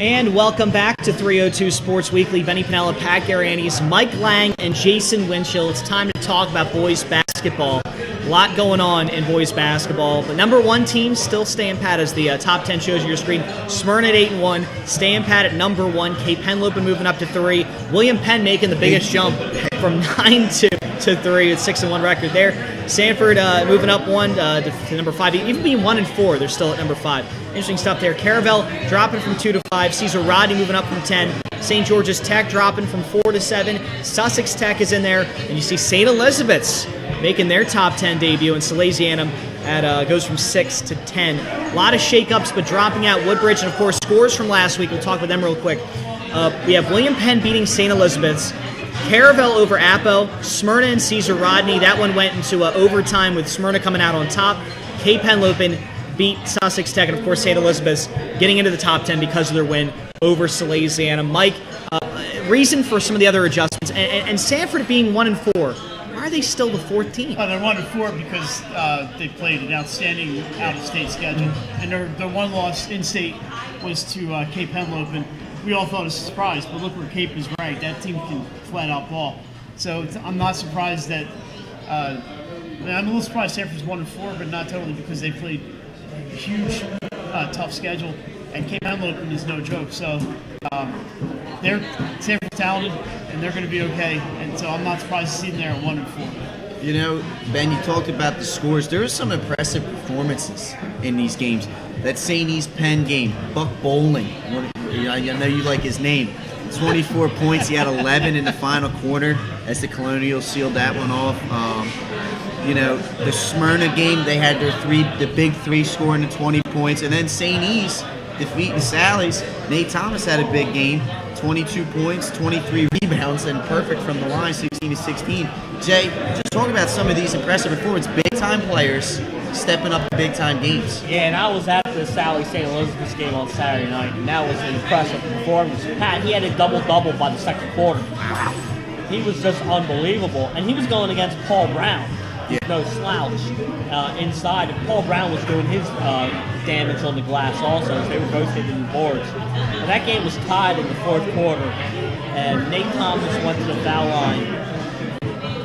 And welcome back to 302 Sports Weekly. Benny Pinella, Pat Garianis, Mike Lang, and Jason Winchell. It's time to talk about boys basketball. A lot going on in boys basketball. The number one team still staying pat, as the top 10 shows on your screen. Smyrna at 8-1, staying pat at number 1. Cape Henlopen moving up to 3. William Penn making the biggest jump from 9 to 3 with 6-1 record there. Sanford moving up 1 to number 5. Even being 1-4, they're still at number 5. Interesting stuff there. Caravel dropping from 2 to 5. Cesar Rodney moving up from 10. St. George's Tech dropping from 4 to 7. Sussex Tech is in there. And you see St. Elizabeth's making their top 10 debut. And Salesianum goes from 6 to 10. A lot of shakeups, but dropping out Woodbridge. And, of course, scores from last week. We'll talk about them real quick. We have William Penn beating St. Elizabeth's. Caravel over Apo. Smyrna and Cesar Rodney. That one went into overtime with Smyrna coming out on top. Cape Henlopen beat Sussex Tech, and of course St. Elizabeth's getting into the top 10 because of their win over Salesianum. Mike, reason for some of the other adjustments, and Sanford being 1-4. Why are they still the fourth team? They're 1-4 because they played an outstanding out-of-state schedule, and their one loss in-state was to Cape Henlopen. We all thought it was a surprise, but look where Cape is ranked. That team can flat-out ball. So I'm not surprised that. I'm a little surprised Sanford's 1-4, but not totally, because they played a huge, tough schedule, and Cape Henlopen is no joke. So they're Sanford's talented, and they're going to be okay. And so I'm not surprised to see them there at 1-4. You know, Ben, you talked about the scores. There were some impressive performances in these games. That St. E's Penn game, Buck Bowling, I know you like his name. 24 points. He had 11 in the final quarter as the Colonials sealed that one off. The Smyrna game, they had the big three scoring the 20 points. And then St. E's defeating Sally's. Nate Thomas had a big game, 22 points, 23 rebounds, and perfect from the line, 16 to 16. Jay, just talk about some of these impressive performances. Big-time players stepping up in big-time games. Yeah, and I was at the Sally St. Elizabeth's game on Saturday night, and that was an impressive performance. Pat, he had a double-double by the second quarter. Wow. He was just unbelievable, and he was going against Paul Brown. Yeah. No slouch inside. And Paul Brown was doing his damage on the glass also, as they were both hitting the boards. And that game was tied in the fourth quarter, and Nate Thomas went to the foul line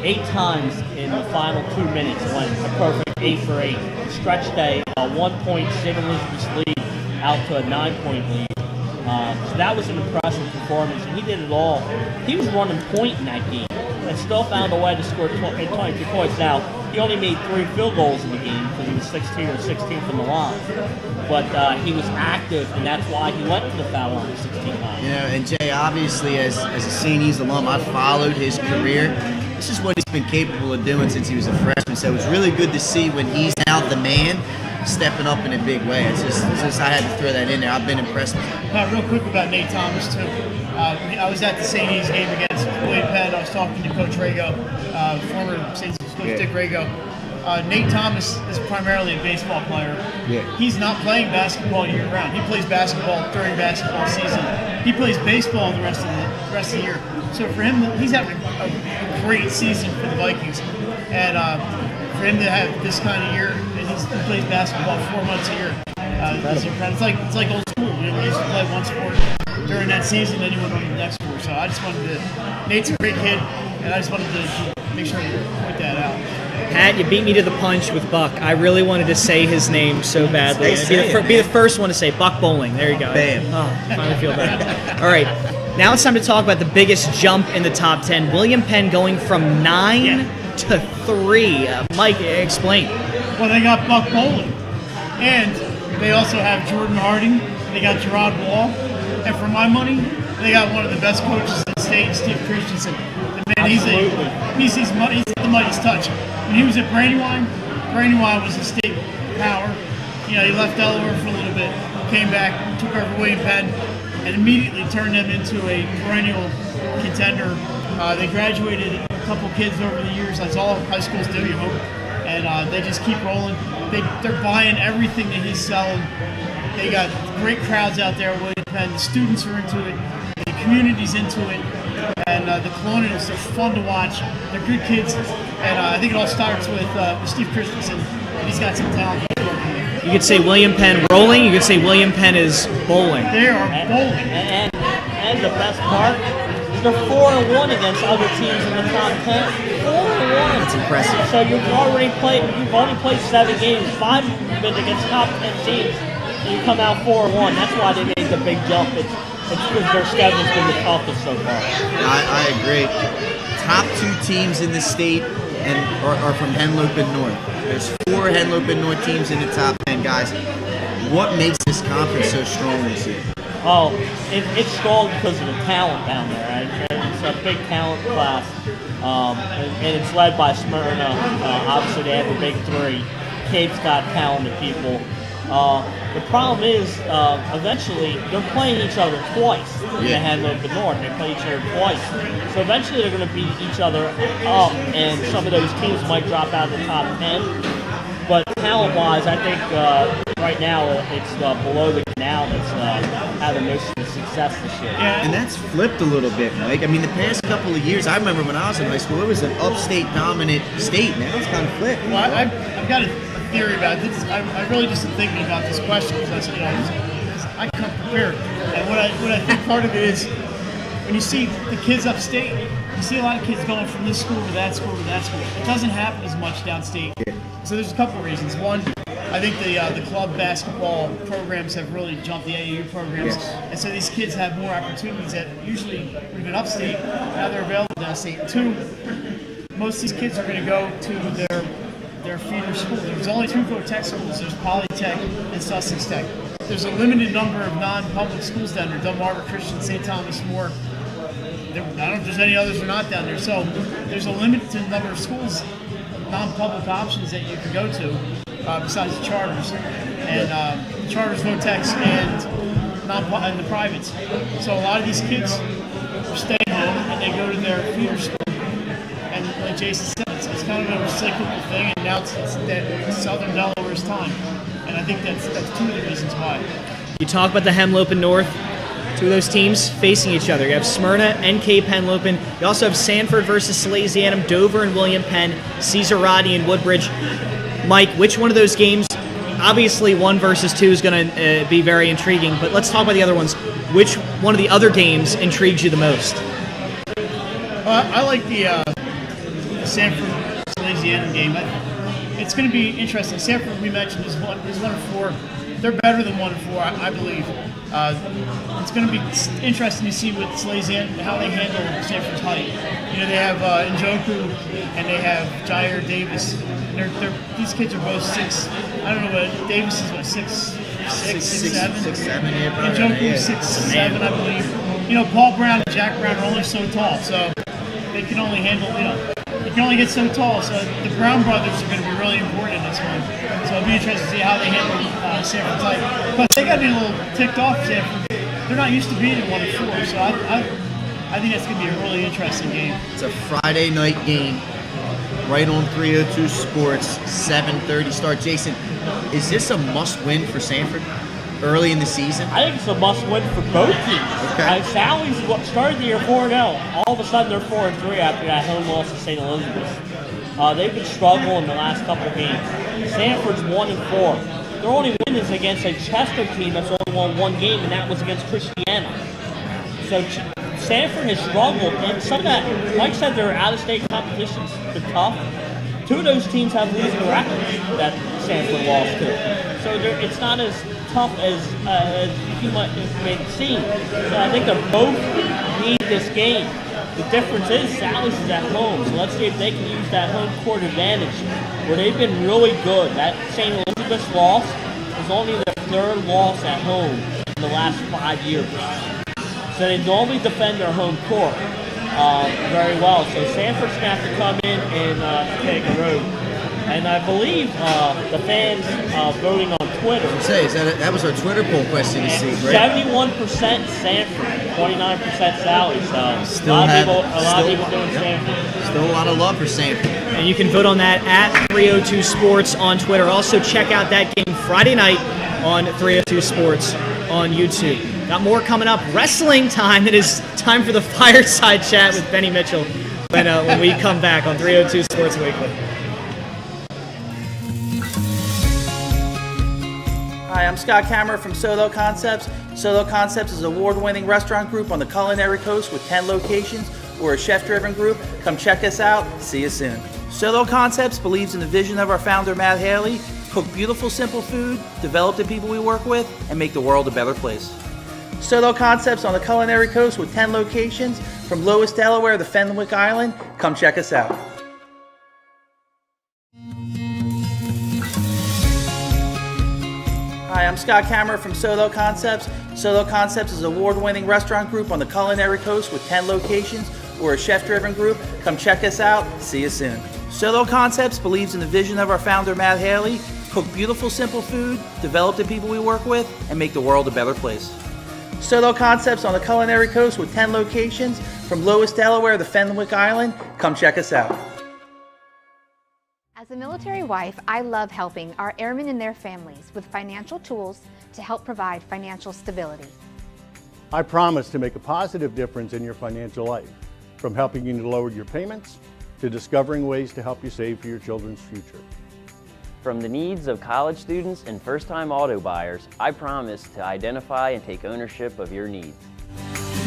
8 times in the final 2 minutes, went a perfect 8 for 8. Stretched a 1-point St. Elizabeth's lead out to a 9-point lead. So that was an impressive performance, and he did it all. He was running point in that game and still found a way to score 22 points. Now, he only made 3 field goals in the game because he was 16 or 16 from the line. But he was active, and that's why he went to the foul line 16 times. And Jay, obviously, as a St. E's alum, I've followed his career. This is what he's been capable of doing since he was a freshman. So it was really good to see when he's now the man, stepping up in a big way. It's just I had to throw that in there. I've been impressed with him. Real quick about Nate Thomas, too. I was at the St. E's game against William Penn. I was talking to Coach Rago, former St. E's coach Dick Rago. Nate Thomas is primarily a baseball player. Yeah. He's not playing basketball year-round. He plays basketball during basketball season. He plays baseball the rest of the year. So for him, he's having a great season for the Vikings. And for him to have this kind of year, and he plays basketball 4 months a year, is incredible. It's like old school. We used to play one sport during that season, then you went on to the next sport. So I just wanted to. Nate's a great kid, and I just wanted to make sure to point that out. Pat, you beat me to the punch with Buck. I really wanted to say his name so badly. Be the first one to say Buck Bowling. There you go. Bam. Oh, finally feel better. All right. Now it's time to talk about the biggest jump in the top 10. William Penn going from 9 to 3. Mike, explain. Well, they got Buck Bowling. And they also have Jordan Harding. They got Gerard Wall. And for my money, they got one of the best coaches in the state, Steve Christensen. The man, he's the Mighty's touch. When he was at Brandywine was a state power. He left Delaware for a little bit, came back, took over William Penn. and immediately turned them into a perennial contender. They graduated a couple kids over the years, as all high schools do, you hope, and they just keep rolling. They're buying everything that he's selling. They got great crowds out there, William Penn. The students are into it, the community's into it, and the Colonials are fun to watch. They're good kids, and I think it all starts with Steve Christensen. He's got some talent. You could say William Penn rolling. You could say William Penn is bowling. They are bowling. And the best part, they're 4-1 against other teams in the top 10. 4-1. That's impressive. So you've only played 7 games, 5 have been against top 10 teams, and you come out 4-1. That's why they made the big jump. It's because their schedule's been the toughest so far. I agree. Top 2 teams in the state are from Henlopen and North. There's 4 Henlopen and North teams in the top 10, guys. What makes this conference so strong this year? Oh, it's strong because of the talent down there. Right? It's a big talent class, and it's led by Smyrna. Obviously, they have a big 3. Cape's got talented people. The problem is, eventually, they're playing each other twice in the Henlopen North. They play each other twice. So eventually, they're going to beat each other up, and some of those teams might drop out of the top 10. But talent-wise, I think right now it's below the Canal that's having most of the success this year. Yeah, and that's flipped a little bit, Mike. I mean, the past couple of years, I remember when I was in high school, it was an upstate dominant state. Now it's kind of flipped. Well, I've got a theory about this. I really just am thinking about this question because I come prepared. And what I think part of it is when you see the kids upstate, you see a lot of kids going from this school to that school to that school. It doesn't happen as much downstate. So there's a couple of reasons. One, I think the club basketball programs have really jumped the AAU programs, and so these kids have more opportunities that usually would have been upstate. Now they're available downstate. And 2, most of these kids are going to go to their feeder schools. There's only 2 Tech schools. There's Polytech and Sussex Tech. There's a limited number of non-public schools down there. Delmarva Christian, St. Thomas More. I don't know if there's any others or not down there. So there's a limited number of schools, non-public options that you can go to besides the charters. And charters, Votex, and the privates. So a lot of these kids are staying home and they go to their feeder school. And like Jason said, it's kind of a cyclical thing, and now it's Southern Delaware's time. And I think that's 2 of the reasons why. You talk about the Henlopen North, 2 of those teams facing each other. You have Smyrna and Cape Henlopen. You also have Sanford versus Salesianum, Dover and William Penn, Cesar Rodney and Woodbridge. Mike, which one of those games, obviously 1 versus 2 is going to be very intriguing, but let's talk about the other ones. Which one of the other games intrigues you the most? I like the Sanford Salesianum game. It's going to be interesting. Sanford, we mentioned, is 1-4. They're better than 1-4, I believe. It's going to be interesting to see with Salesian how they handle Sanford's height. You know, they have Njoku and they have Jair Davis. These kids are both 6. I don't know what Davis is. What 6'7", 6'7", and Njoku 6'7", I believe. You know, Paul Brown and Jack Brown are only so tall, so they can only handle. They can only get so tall. So the Brown brothers are going to be really important in this one. So it'll be interesting to see how they handle Sanford's height. Plus, they got to be a little ticked off. Sanford. They're not used to being at 1-4, so I think that's going to be a really interesting game. It's a Friday night game, right on 302 Sports, 7:30 start. Jason, is this a must-win for Sanford early in the season? I think it's a must-win for both teams. Okay. Sally's started the year 4-0. All of a sudden, they're 4-3 after that home loss to St. Elizabeth. They've been struggling the last couple of games. Sanford's 1-4. Their only win is against a Chester team that's only won 1 game, and that was against Christiana. So Sanford has struggled, and some of that, like I said, their out-of-state competition's been tough. 2 of those teams have losing records that Sanford lost to. So it's not as tough as you might make it seem. So I think they both need this game. The difference is Sally's is at home, so let's see if they can use that home court advantage, where they've been really good. That St. Elizabeth's loss is only their 3rd loss at home in the last 5 years. So they normally defend their home court very well. So Sanford's going to have to come in and take a road. And I believe the fans voting on Twitter. Say, that was our Twitter poll question this week, right? 71% Sanford, 29% Sally. So a lot of people doing Sanford. Still a lot of love for Sanford. And you can vote on that at 302 Sports on Twitter. Also, check out that game Friday night on 302 Sports on YouTube. Got more coming up. Wrestling time. It is time for the fireside chat with Benny Mitchell when we come back on 302 Sports Weekly. Hi, I'm Scott Kammerer from Solo Concepts. Solo Concepts is an award-winning restaurant group on the culinary coast with 10 locations. We're a chef-driven group. Come check us out. See you soon. Solo Concepts believes in the vision of our founder, Matt Haley: cook beautiful, simple food, develop the people we work with, and make the world a better place. Solo Concepts on the culinary coast with 10 locations from Lewis, Delaware to Fenwick Island. Come check us out. Hi, I'm Scott Kammerer from Solo Concepts. Solo Concepts is an award-winning restaurant group on the culinary coast with 10 locations. We're a chef-driven group. Come check us out. See you soon. Solo Concepts believes in the vision of our founder, Matt Haley: cook beautiful, simple food, develop the people we work with, and make the world a better place. Solo Concepts on the culinary coast with 10 locations from Lewis, Delaware to Fenwick Island. Come check us out. As a military wife, I love helping our airmen and their families with financial tools to help provide financial stability. I promise to make a positive difference in your financial life, from helping you to lower your payments to discovering ways to help you save for your children's future. From the needs of college students and first-time auto buyers, I promise to identify and take ownership of your needs.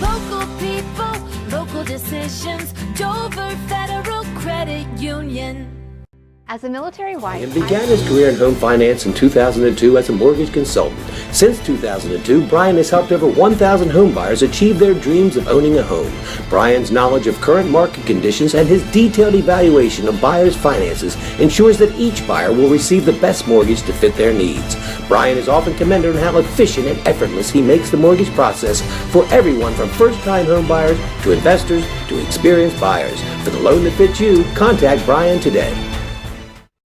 Local people, local decisions, Dover Federal Credit Union. As a military wife, and began his career in home finance in 2002 as a mortgage consultant. Since 2002, Brian has helped over 1,000 home buyers achieve their dreams of owning a home. Brian's knowledge of current market conditions and his detailed evaluation of buyers' finances ensures that each buyer will receive the best mortgage to fit their needs. Brian is often commended on how efficient and effortless he makes the mortgage process for everyone from first-time home buyers to investors to experienced buyers. For the loan that fits you, contact Brian today.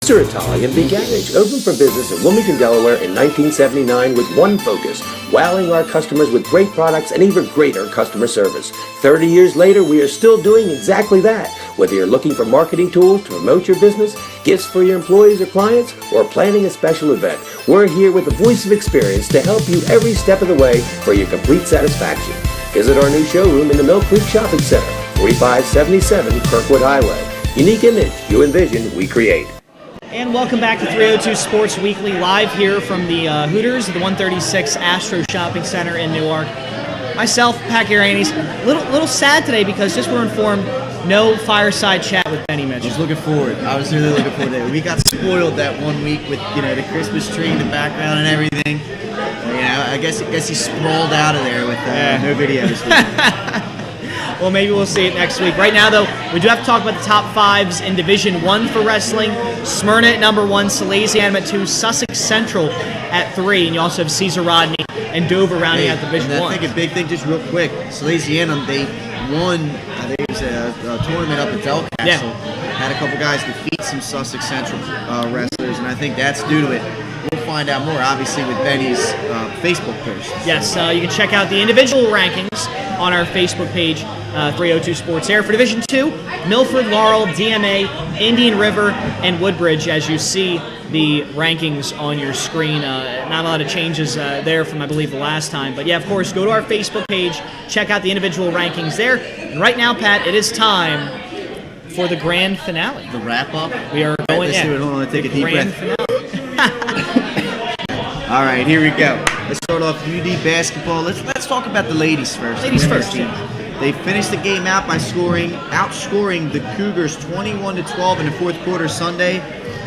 Mr. Italian Beganage opened for business in Wilmington, Delaware in 1979 with one focus: wowing our customers with great products and even greater customer service. 30 years later, we are still doing exactly that. Whether you're looking for marketing tools to promote your business, gifts for your employees or clients, or planning a special event, we're here with the voice of experience to help you every step of the way for your complete satisfaction. Visit our new showroom in the Mill Creek Shopping Center, 4577 Kirkwood Highway. Unique image you envision, we create. And welcome back to 302 Sports Weekly, live here from the Hooters, the 136 Astro Shopping Center in Newark. Myself, Pat Garanes, little sad today because just we're informed no fireside chat with Benny Mitchell. I was really looking forward to it. We got spoiled that one week with the Christmas tree in the background and everything. I guess he sprawled out of there with no video this week. Well, maybe we'll see it next week. Right now, though, we do have to talk about the top fives in Division 1 for wrestling. Smyrna at number 1, Salesianum at 2, Sussex Central at 3, and you also have Cesar Rodney and Dover rounding out Division 1. I think a big thing, just real quick, Salesianum, they won, I think it was a tournament up at Delcastle. Yeah. Had a couple guys defeat some Sussex Central wrestlers, and I think that's due to it. We'll find out more, obviously, with Benny's Facebook post. Yes, you can check out the individual rankings on our Facebook page, 302 Sports Air. For Division 2, Milford, Laurel, DMA, Indian River, and Woodbridge, as you see the rankings on your screen. Not a lot of changes there from, I believe, the last time. But yeah, of course, go to our Facebook page, check out the individual rankings there. And right now, Pat, it is time for the grand finale. The wrap-up? We are going in. Hold on, take a deep breath. All right, here we go. Let's start off UD basketball. Let's talk about the ladies first. Ladies first. They finished the game out by outscoring the Cougars 21-12 in the fourth quarter Sunday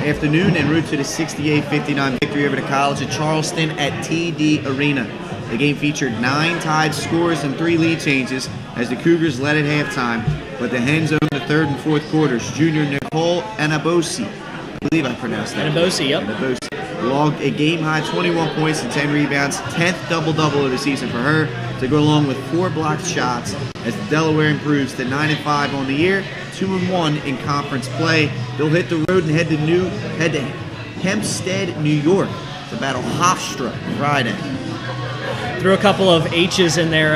afternoon en route to the 68-59 victory over the College of Charleston at TD Arena. The game featured 9 tied scores and 3 lead changes as the Cougars led at halftime, but the Hens owned the third and fourth quarters. Junior Nicole Anabosi, I believe I pronounced that. Anabosi, yep. Anabosi logged a game-high 21 points and 10 rebounds, 10th double-double of the season for her, to go along with 4 blocked shots as Delaware improves to 9-5 on the year, 2-1 in conference play. They'll hit the road and head to Hempstead, New York to battle Hofstra Friday. Threw a couple of H's in there.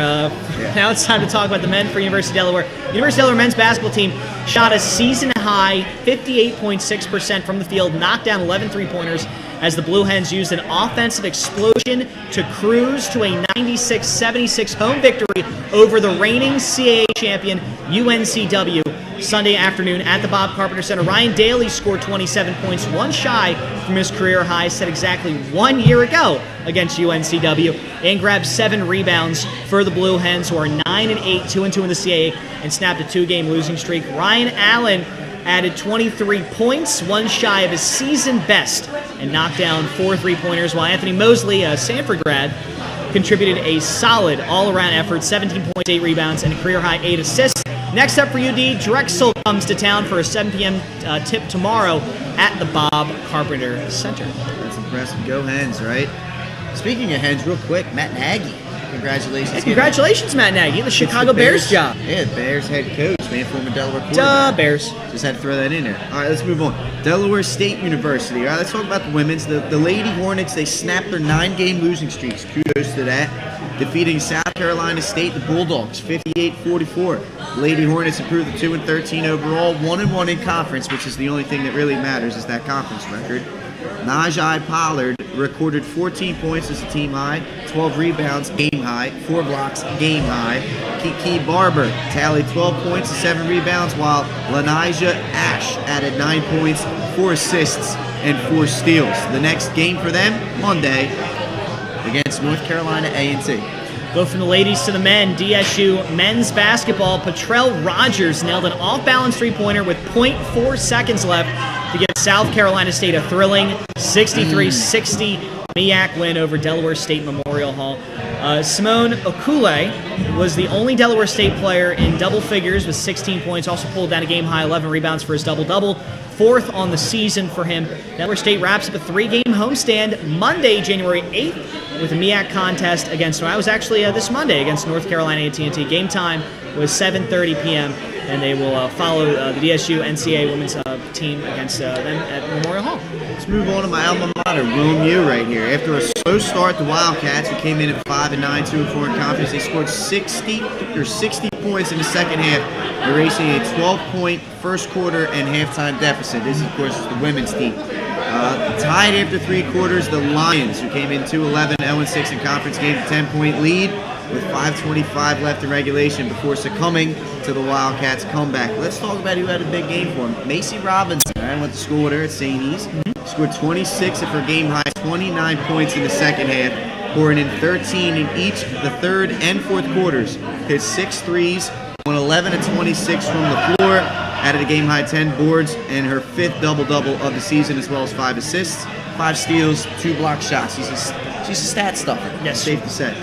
Now it's time to talk about the men for University of Delaware. University of Delaware men's basketball team shot a season-high 58.6% from the field, knocked down 11 three-pointers as the Blue Hens used an offensive explosion to cruise to a 96-76 home victory over the reigning CAA champion UNCW Sunday afternoon at the Bob Carpenter Center. Ryan Daly scored 27 points, one shy from his career high set exactly 1 year ago against UNCW, and grabbed 7 rebounds for the Blue Hens, who are 9-8, 2-2 in the CAA, and snapped a 2-game losing streak. Ryan Allen added 23 points, one shy of his season best, and knocked down 4 three-pointers, while Anthony Mosley, a Sanford grad, contributed a solid all-around effort, 17 points, 8 rebounds, and a career-high 8 assists. Next up for UD, Drexel comes to town for a 7 p.m. Tip tomorrow at the Bob Carpenter Center. That's impressive. Go Hens, right? Speaking of Hens, real quick, Matt Nagy. Congratulations. Hey, congratulations, Matt Nagy, the Chicago Bears job. Yeah, Bears head coach, man, former Delaware quarterback. Bears. Just had to throw that in there. All right, let's move on. Delaware State University. All right, let's talk about the women's. The Lady Hornets, they snapped their 9-game losing streaks. Kudos to that. Defeating South Carolina State, the Bulldogs, 58-44. Lady Hornets improved to 2-13 overall, 1-1 in conference, which is the only thing that really matters is that conference record. Najee Pollard recorded 14 points as a team high, 12 rebounds, game high, 4 blocks, game high. Kiki Barber tallied 12 points and 7 rebounds, while Lanijah Ash added 9 points, 4 assists, and 4 steals. The next game for them, Monday, against North Carolina A&T. Go from the ladies to the men. DSU men's basketball. Patrell Rogers nailed an off-balance three-pointer with 0.4 seconds left to get South Carolina State a thrilling 63-60 MEAC win over Delaware State Memorial Hall. Simone Okule was the only Delaware State player in double figures with 16 points. Also pulled down a game-high 11 rebounds for his double-double. 4th on the season for him. Delaware State wraps up a 3-game homestand Monday, January 8th, with a MEAC contest against, I was actually this Monday against North Carolina A&T. Game time was 7:30 p.m., and they will follow the DSU NCAA women's team against them at Memorial Hall. Let's move on to my alma mater, William U. right here. After a slow start, the Wildcats, who came in at 5-9, 2-4 in conference, they scored 60 points in the second half, erasing a 12-point first quarter and halftime deficit. This, of course, is the women's team. Tied after 3 quarters, the Lions, who came in 2-11, 0-6 in conference, gained a 10-point lead with 5:25 left in regulation before succumbing to the Wildcats' comeback. Let's talk about who had a big game for him. Macy Robinson, I went to school with her at St. E's, scored 26 of her game high, 29 points in the second half, pouring in 13 in each the third and fourth quarters. Hit 6 threes, won 11 of 26 from the floor, added a game high 10 boards, and her 5th double-double of the season, as well as 5 assists, 5 steals, 2 block shots. She's a stat stuffer. Yes, safe to say.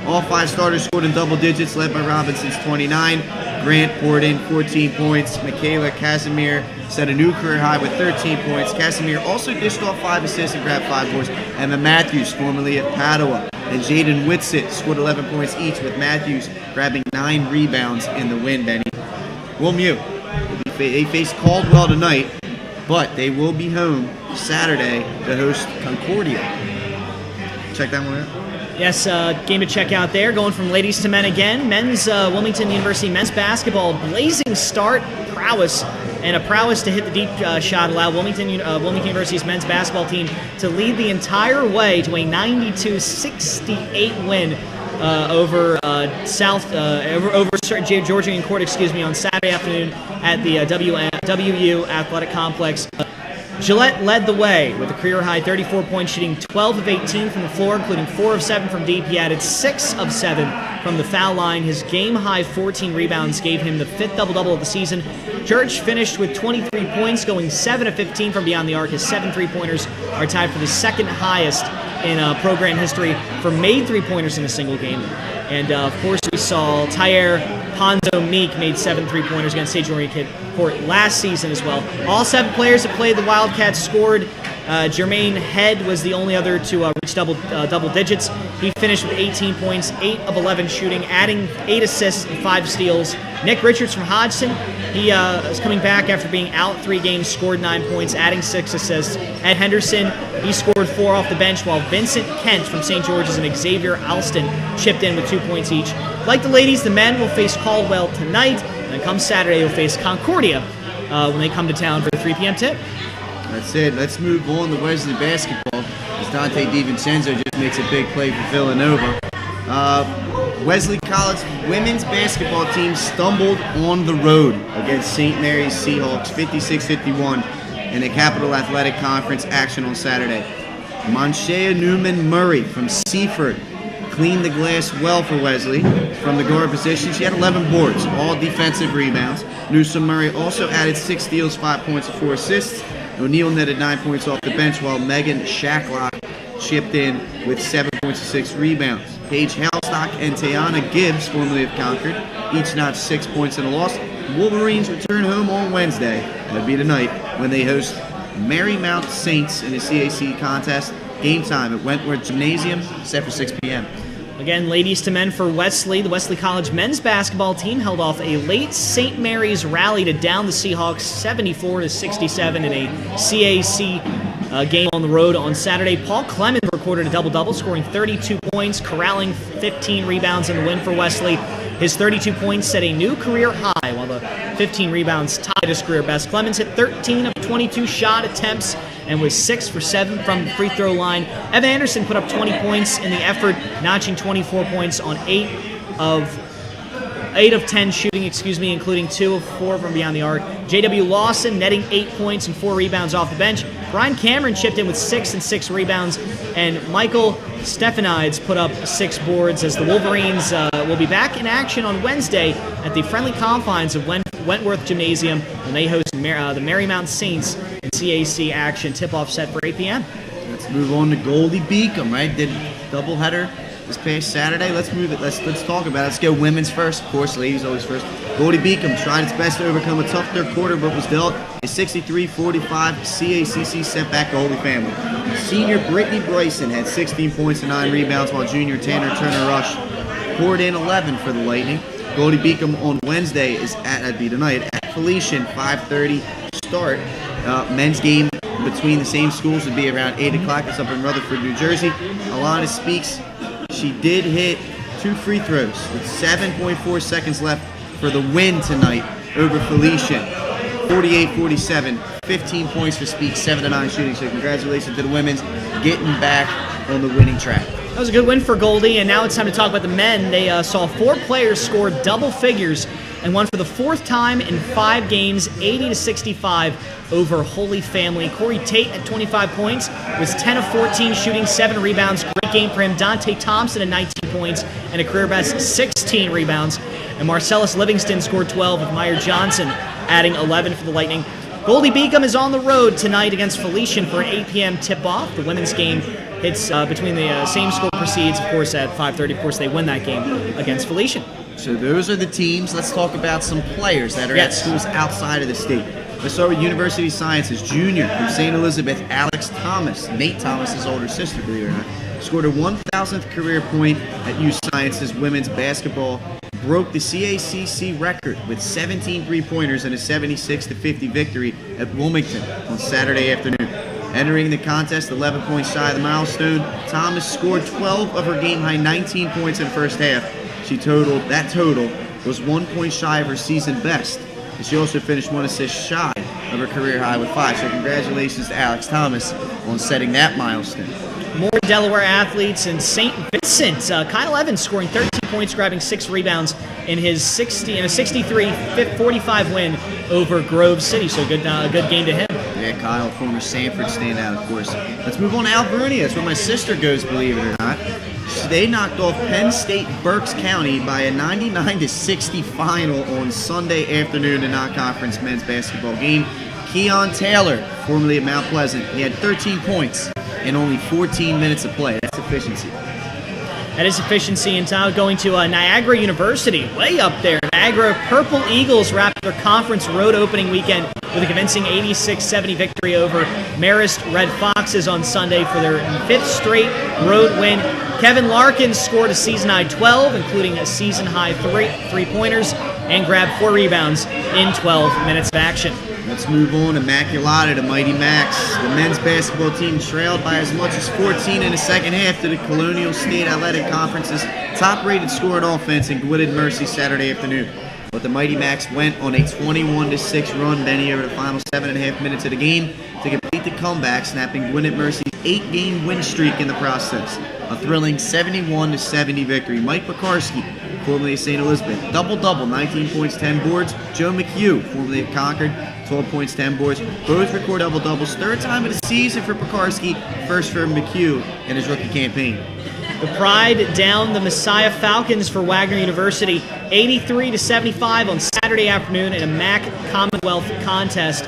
All 5 starters scored in double digits, led by Robinson's 29. Grant poured in 14 points. Michaela Casimir set a new career high with 13 points. Casimir also dished off 5 assists and grabbed 5 boards. Emma Matthews, formerly at Padua, and Jaden Whitsitt scored 11 points each, with Matthews grabbing 9 rebounds in the win, Benny. WilMU, they face Caldwell tonight, but they will be home Saturday to host Concordia. Check that one out. Yes, game to check out there. Going from ladies to men again. Men's Wilmington University men's basketball, blazing start, prowess, and a prowess to hit the deep shot allowed Wilmington University's men's basketball team to lead the entire way to a 92-68 win over Georgian Court, on Saturday afternoon at the WU Athletic Complex. Gillette led the way with a career-high 34 points, shooting 12 of 18 from the floor, including 4 of 7 from deep. He added 6 of 7 from the foul line. His game-high 14 rebounds gave him the 5th double-double of the season. Church finished with 23 points, going 7 of 15 from beyond the arc. His 7 three-pointers are tied for the 2nd highest in program history for made three-pointers in a single game. And, of course, we saw Tyre Ponzo Meek made 7 three-pointers against Sage Oriented Court last season as well. All 7 players that played the Wildcats scored Jermaine Head was the only other to reach double digits. He finished with 18 points, 8 of 11 shooting, adding 8 assists and 5 steals. Nick Richards from Hodgson, he is coming back after being out 3 games, scored 9 points, adding 6 assists. Ed Henderson, he scored 4 off the bench, while Vincent Kent from St. George's and Xavier Alston chipped in with 2 points each. Like the ladies, the men will face Caldwell tonight, and then come Saturday, they'll face Concordia when they come to town for the 3 p.m. tip. That's it. Let's move on to Wesley basketball as Dante DiVincenzo just makes a big play for Villanova. Wesley College women's basketball team stumbled on the road against St. Mary's Seahawks 56-51 in the Capital Athletic Conference action on Saturday. Monshea Newman Murray from Seaford cleaned the glass well for Wesley from the guard position. She had 11 boards, all defensive rebounds. Newsom Murray also added 6 steals, 5 points, and 4 assists. O'Neal netted 9 points off the bench, while Megan Shacklock chipped in with 7 points and 6 rebounds. Paige Halstock and Tayana Gibbs, formerly of Concord, each notched 6 points in a loss. Wolverines return home on Wednesday, that'd be tonight, when they host Marymount Saints in the CAC contest. Game time at Wentworth Gymnasium, set for 6 p.m. Again, ladies to men for Wesley. The Wesley College men's basketball team held off a late St. Mary's rally to down the Seahawks 74-67 in a CAC game on the road on Saturday. Paul Clemens recorded a double-double, scoring 32 points, corralling 15 rebounds in the win for Wesley. His 32 points set a new career high, while the 15 rebounds tied his career best. Clemens hit 13 of 22 shot attempts and was 6 for 7 from the free throw line. Evan Anderson put up 20 points in the effort, notching 24 points on 8 of 10 shooting, including 2 of 4 from beyond the arc. J.W. Lawson netting 8 points and 4 rebounds off the bench. Brian Cameron chipped in with 6 and 6 rebounds, and Michael Stefanides put up 6 boards as the Wolverines will be back in action on Wednesday at the friendly confines of Wentworth Gymnasium when they host the Marymount Saints in CAC action. Tip-off set for 8 p.m. Let's move on to Goldie Beacom, right? Did doubleheader this past Saturday. Let's move it. Let's talk about it. Let's go women's first. Of course, ladies always first. Goldie Beacom tried its best to overcome a tough third quarter, but was dealt a 63-45 CACC setback to Holy Family. Senior Brittany Bryson had 16 points and 9 rebounds, while junior Tanner Turner Rush poured in 11 for the Lightning. Goldie Beacom on Wednesday is that'd be tonight, at Felician, 5:30 start. Men's game between the same schools would be around 8 o'clock. It's up in Rutherford, New Jersey. Alana Speaks, she did hit 2 free throws with 7.4 seconds left for the win tonight over Felician. 48-47, 15 points for Speaks, 7 to 9 shooting. So congratulations to the women's getting back on the winning track. That was a good win for Goldie, and now it's time to talk about the men. They saw 4 players score double figures and won for the 4th time in 5 games, 80-65 over Holy Family. Corey Tate at 25 points was 10 of 14 shooting, 7 rebounds. Great game for him. Dante Thompson at 19 points and a career best 16 rebounds. And Marcellus Livingston scored 12 with Meyer Johnson adding 11 for the Lightning. Goldie Beacom is on the road tonight against Felician for an 8 p.m. tip-off. The women's game hits between the same score proceeds, of course, at 5:30. Of course, they win that game against Felician. So those are the teams. Let's talk about some players that are at schools outside of the state. Let's start with University of Sciences. Junior from St. Elizabeth, Alex Thomas, Nate Thomas's older sister, believe it or not, scored a 1,000th career point at U Sciences women's basketball. Broke the CACC record with 17 three-pointers in a 76-50 victory at Wilmington on Saturday afternoon. Entering the contest 11 points shy of the milestone, Thomas scored 12 of her game-high 19 points in the first half. That total was 1 point shy of her season best. And she also finished 1 assist shy of her career high with 5. So congratulations to Alex Thomas on setting that milestone. More Delaware athletes in St. Vincent. Kyle Evans scoring 13 points, grabbing 6 rebounds in a 63-45 win over Grove City. So a good game to him. Yeah, Kyle, former Sanford standout, of course. Let's move on to Albernia. That's where my sister goes, believe it or not. They knocked off Penn State Berks County by a 99-60 final on Sunday afternoon in non-conference men's basketball game. Keon Taylor, formerly at Mount Pleasant, he had 13 points in only 14 minutes of play. That's efficiency. That is efficiency. And now going to Niagara University, way up there. Niagara Niagara Purple Eagles wrapped their conference road opening weekend with a convincing 86-70 victory over Marist Red Foxes on Sunday for their 5th straight road win. Kevin Larkin scored a season-high 12, including a season-high three-pointers, and grabbed 4 rebounds in 12 minutes of action. Let's move on. Immaculata, the Mighty Macs. The men's basketball team trailed by as much as 14 in the second half to the Colonial State Athletic Conference's top-rated scoring offense in Gwynedd Mercy Saturday afternoon. But the Mighty Macs went on a 21-6 run, Benny, over the final 7.5 minutes of the game to complete the comeback, snapping Gwynedd Mercy's 8-game win streak in the process. A thrilling 71-70 victory. Mike Pekarski, formerly of St. Elizabeth, double-double, 19 points, 10 boards. Joe McHugh, formerly of Concord, 12 points, 10 boards. Both record double-doubles. Third time of the season for Pekarski, first for McHugh in his rookie campaign. The Pride down the Messiah Falcons for Wagner University, 83-75 on Saturday afternoon in a MAC Commonwealth contest.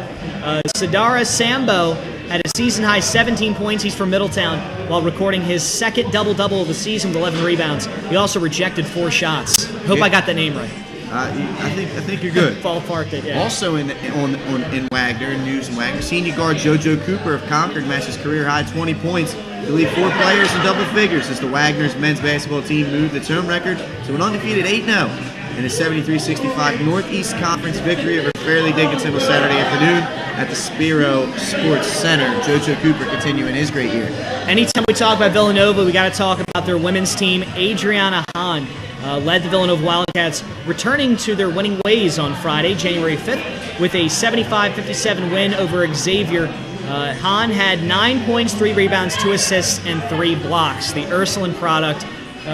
Sidara Sambo had a season-high 17 points. He's from Middletown, while recording his second double-double of the season with 11 rebounds. He also rejected 4 shots. Hope I got the name right. I think you're good. Ballparked it, yeah. Also in Wagner, news in Wagner, senior guard JoJo Cooper of Concord matched his career-high 20 points to lead 4 players in double figures as the Wagner's men's basketball team moved its home record to an undefeated 8-0 in a 73-65 Northeast Conference victory over Fairleigh Dickinson on Saturday afternoon at the Spiro Sports Center. JoJo Cooper continuing his great year. Anytime we talk about Villanova, we got to talk about their women's team. Adriana Hahn led the Villanova Wildcats, returning to their winning ways on Friday, January 5th, with a 75-57 win over Xavier. Hahn had 9 points, 3 rebounds, 2 assists, and 3 blocks. The Ursuline product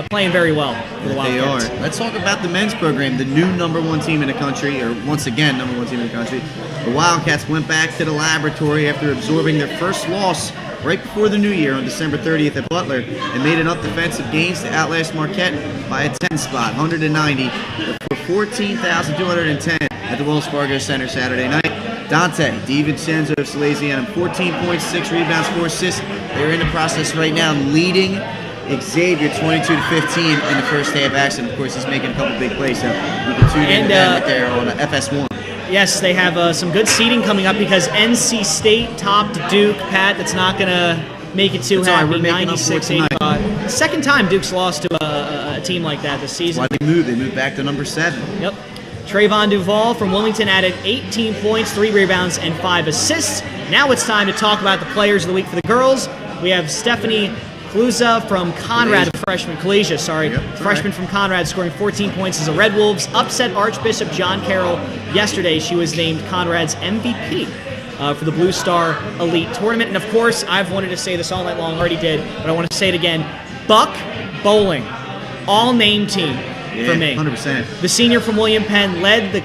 playing very well for the Wildcats. They are. Let's talk about the men's program, the new #1 team in the country, or once again #1 team in the country. The Wildcats went back to the laboratory after absorbing their first loss right before the new year on December 30th at Butler, and made enough defensive gains to outlast Marquette by a 10 spot, 190 for 14,210 at the Wells Fargo Center Saturday night. Dante DiVincenzo of Salesianum, 14 points, 6 rebounds, 4 assists. They're in the process right now, leading Xavier 22-15 in the first half action. Of course, he's making a couple big plays, so you can tune in to them right there on FS1. Yes, they have some good seeding coming up because NC State topped Duke. Pat, that's not going to make it too happy. 96-85. Second time Duke's lost to a team like that this season. That's why they moved. They moved back to number 7. Yep. Trayvon Duval from Wilmington added 18 points, 3 rebounds, and 5 assists. Now it's time to talk about the players of the week for the girls. We have Stephanie Cluza from Conrad, freshman from Conrad, scoring 14 points as the Red Wolves upset Archbishop John Carroll yesterday. She was named Conrad's MVP for the Blue Star Elite Tournament. And of course, I've wanted to say this all night long, already did, but I want to say it again. Buck Bowling, all-name team. For me. 100%. The senior from William Penn led the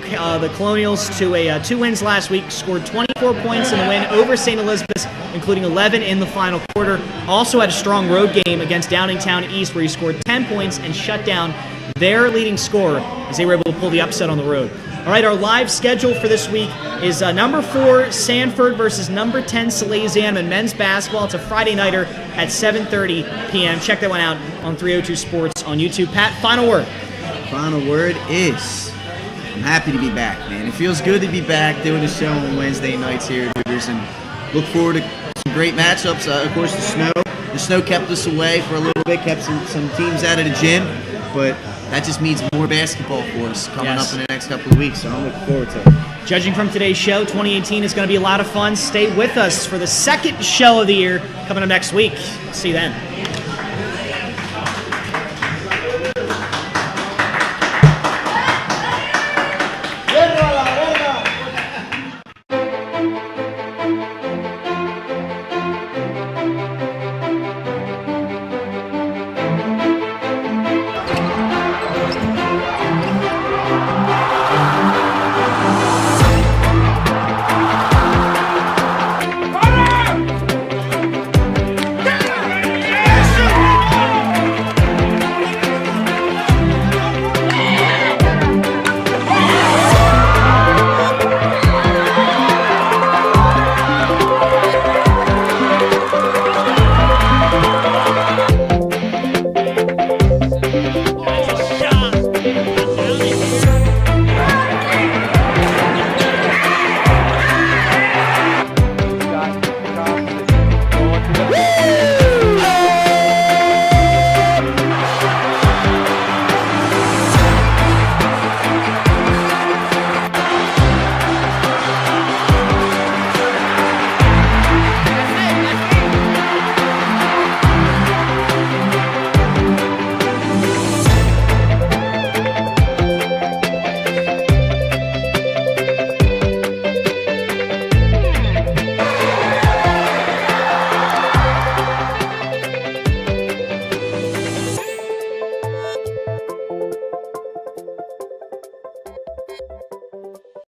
Colonials to 2 wins last week, scored 24 points in the win over St. Elizabeth, including 11 in the final quarter. Also had a strong road game against Downingtown East where he scored 10 points and shut down their leading scorer as they were able to pull the upset on the road. All right, our live schedule for this week is number 4 Sanford versus number 10 Salesianum in men's basketball. It's a Friday nighter at 7:30 p.m. Check that one out on 302 Sports on YouTube. Pat, final word. Final word is, I'm happy to be back, man. It feels good to be back doing the show on Wednesday nights here at Hooters, and look forward to some great matchups. Of course, the snow kept us away for a little bit, kept some teams out of the gym, but that just means more basketball for us coming up in the next couple of weeks, so I'm looking forward to it. Judging from today's show, 2018 is going to be a lot of fun. Stay with us for the second show of the year coming up next week. See you then.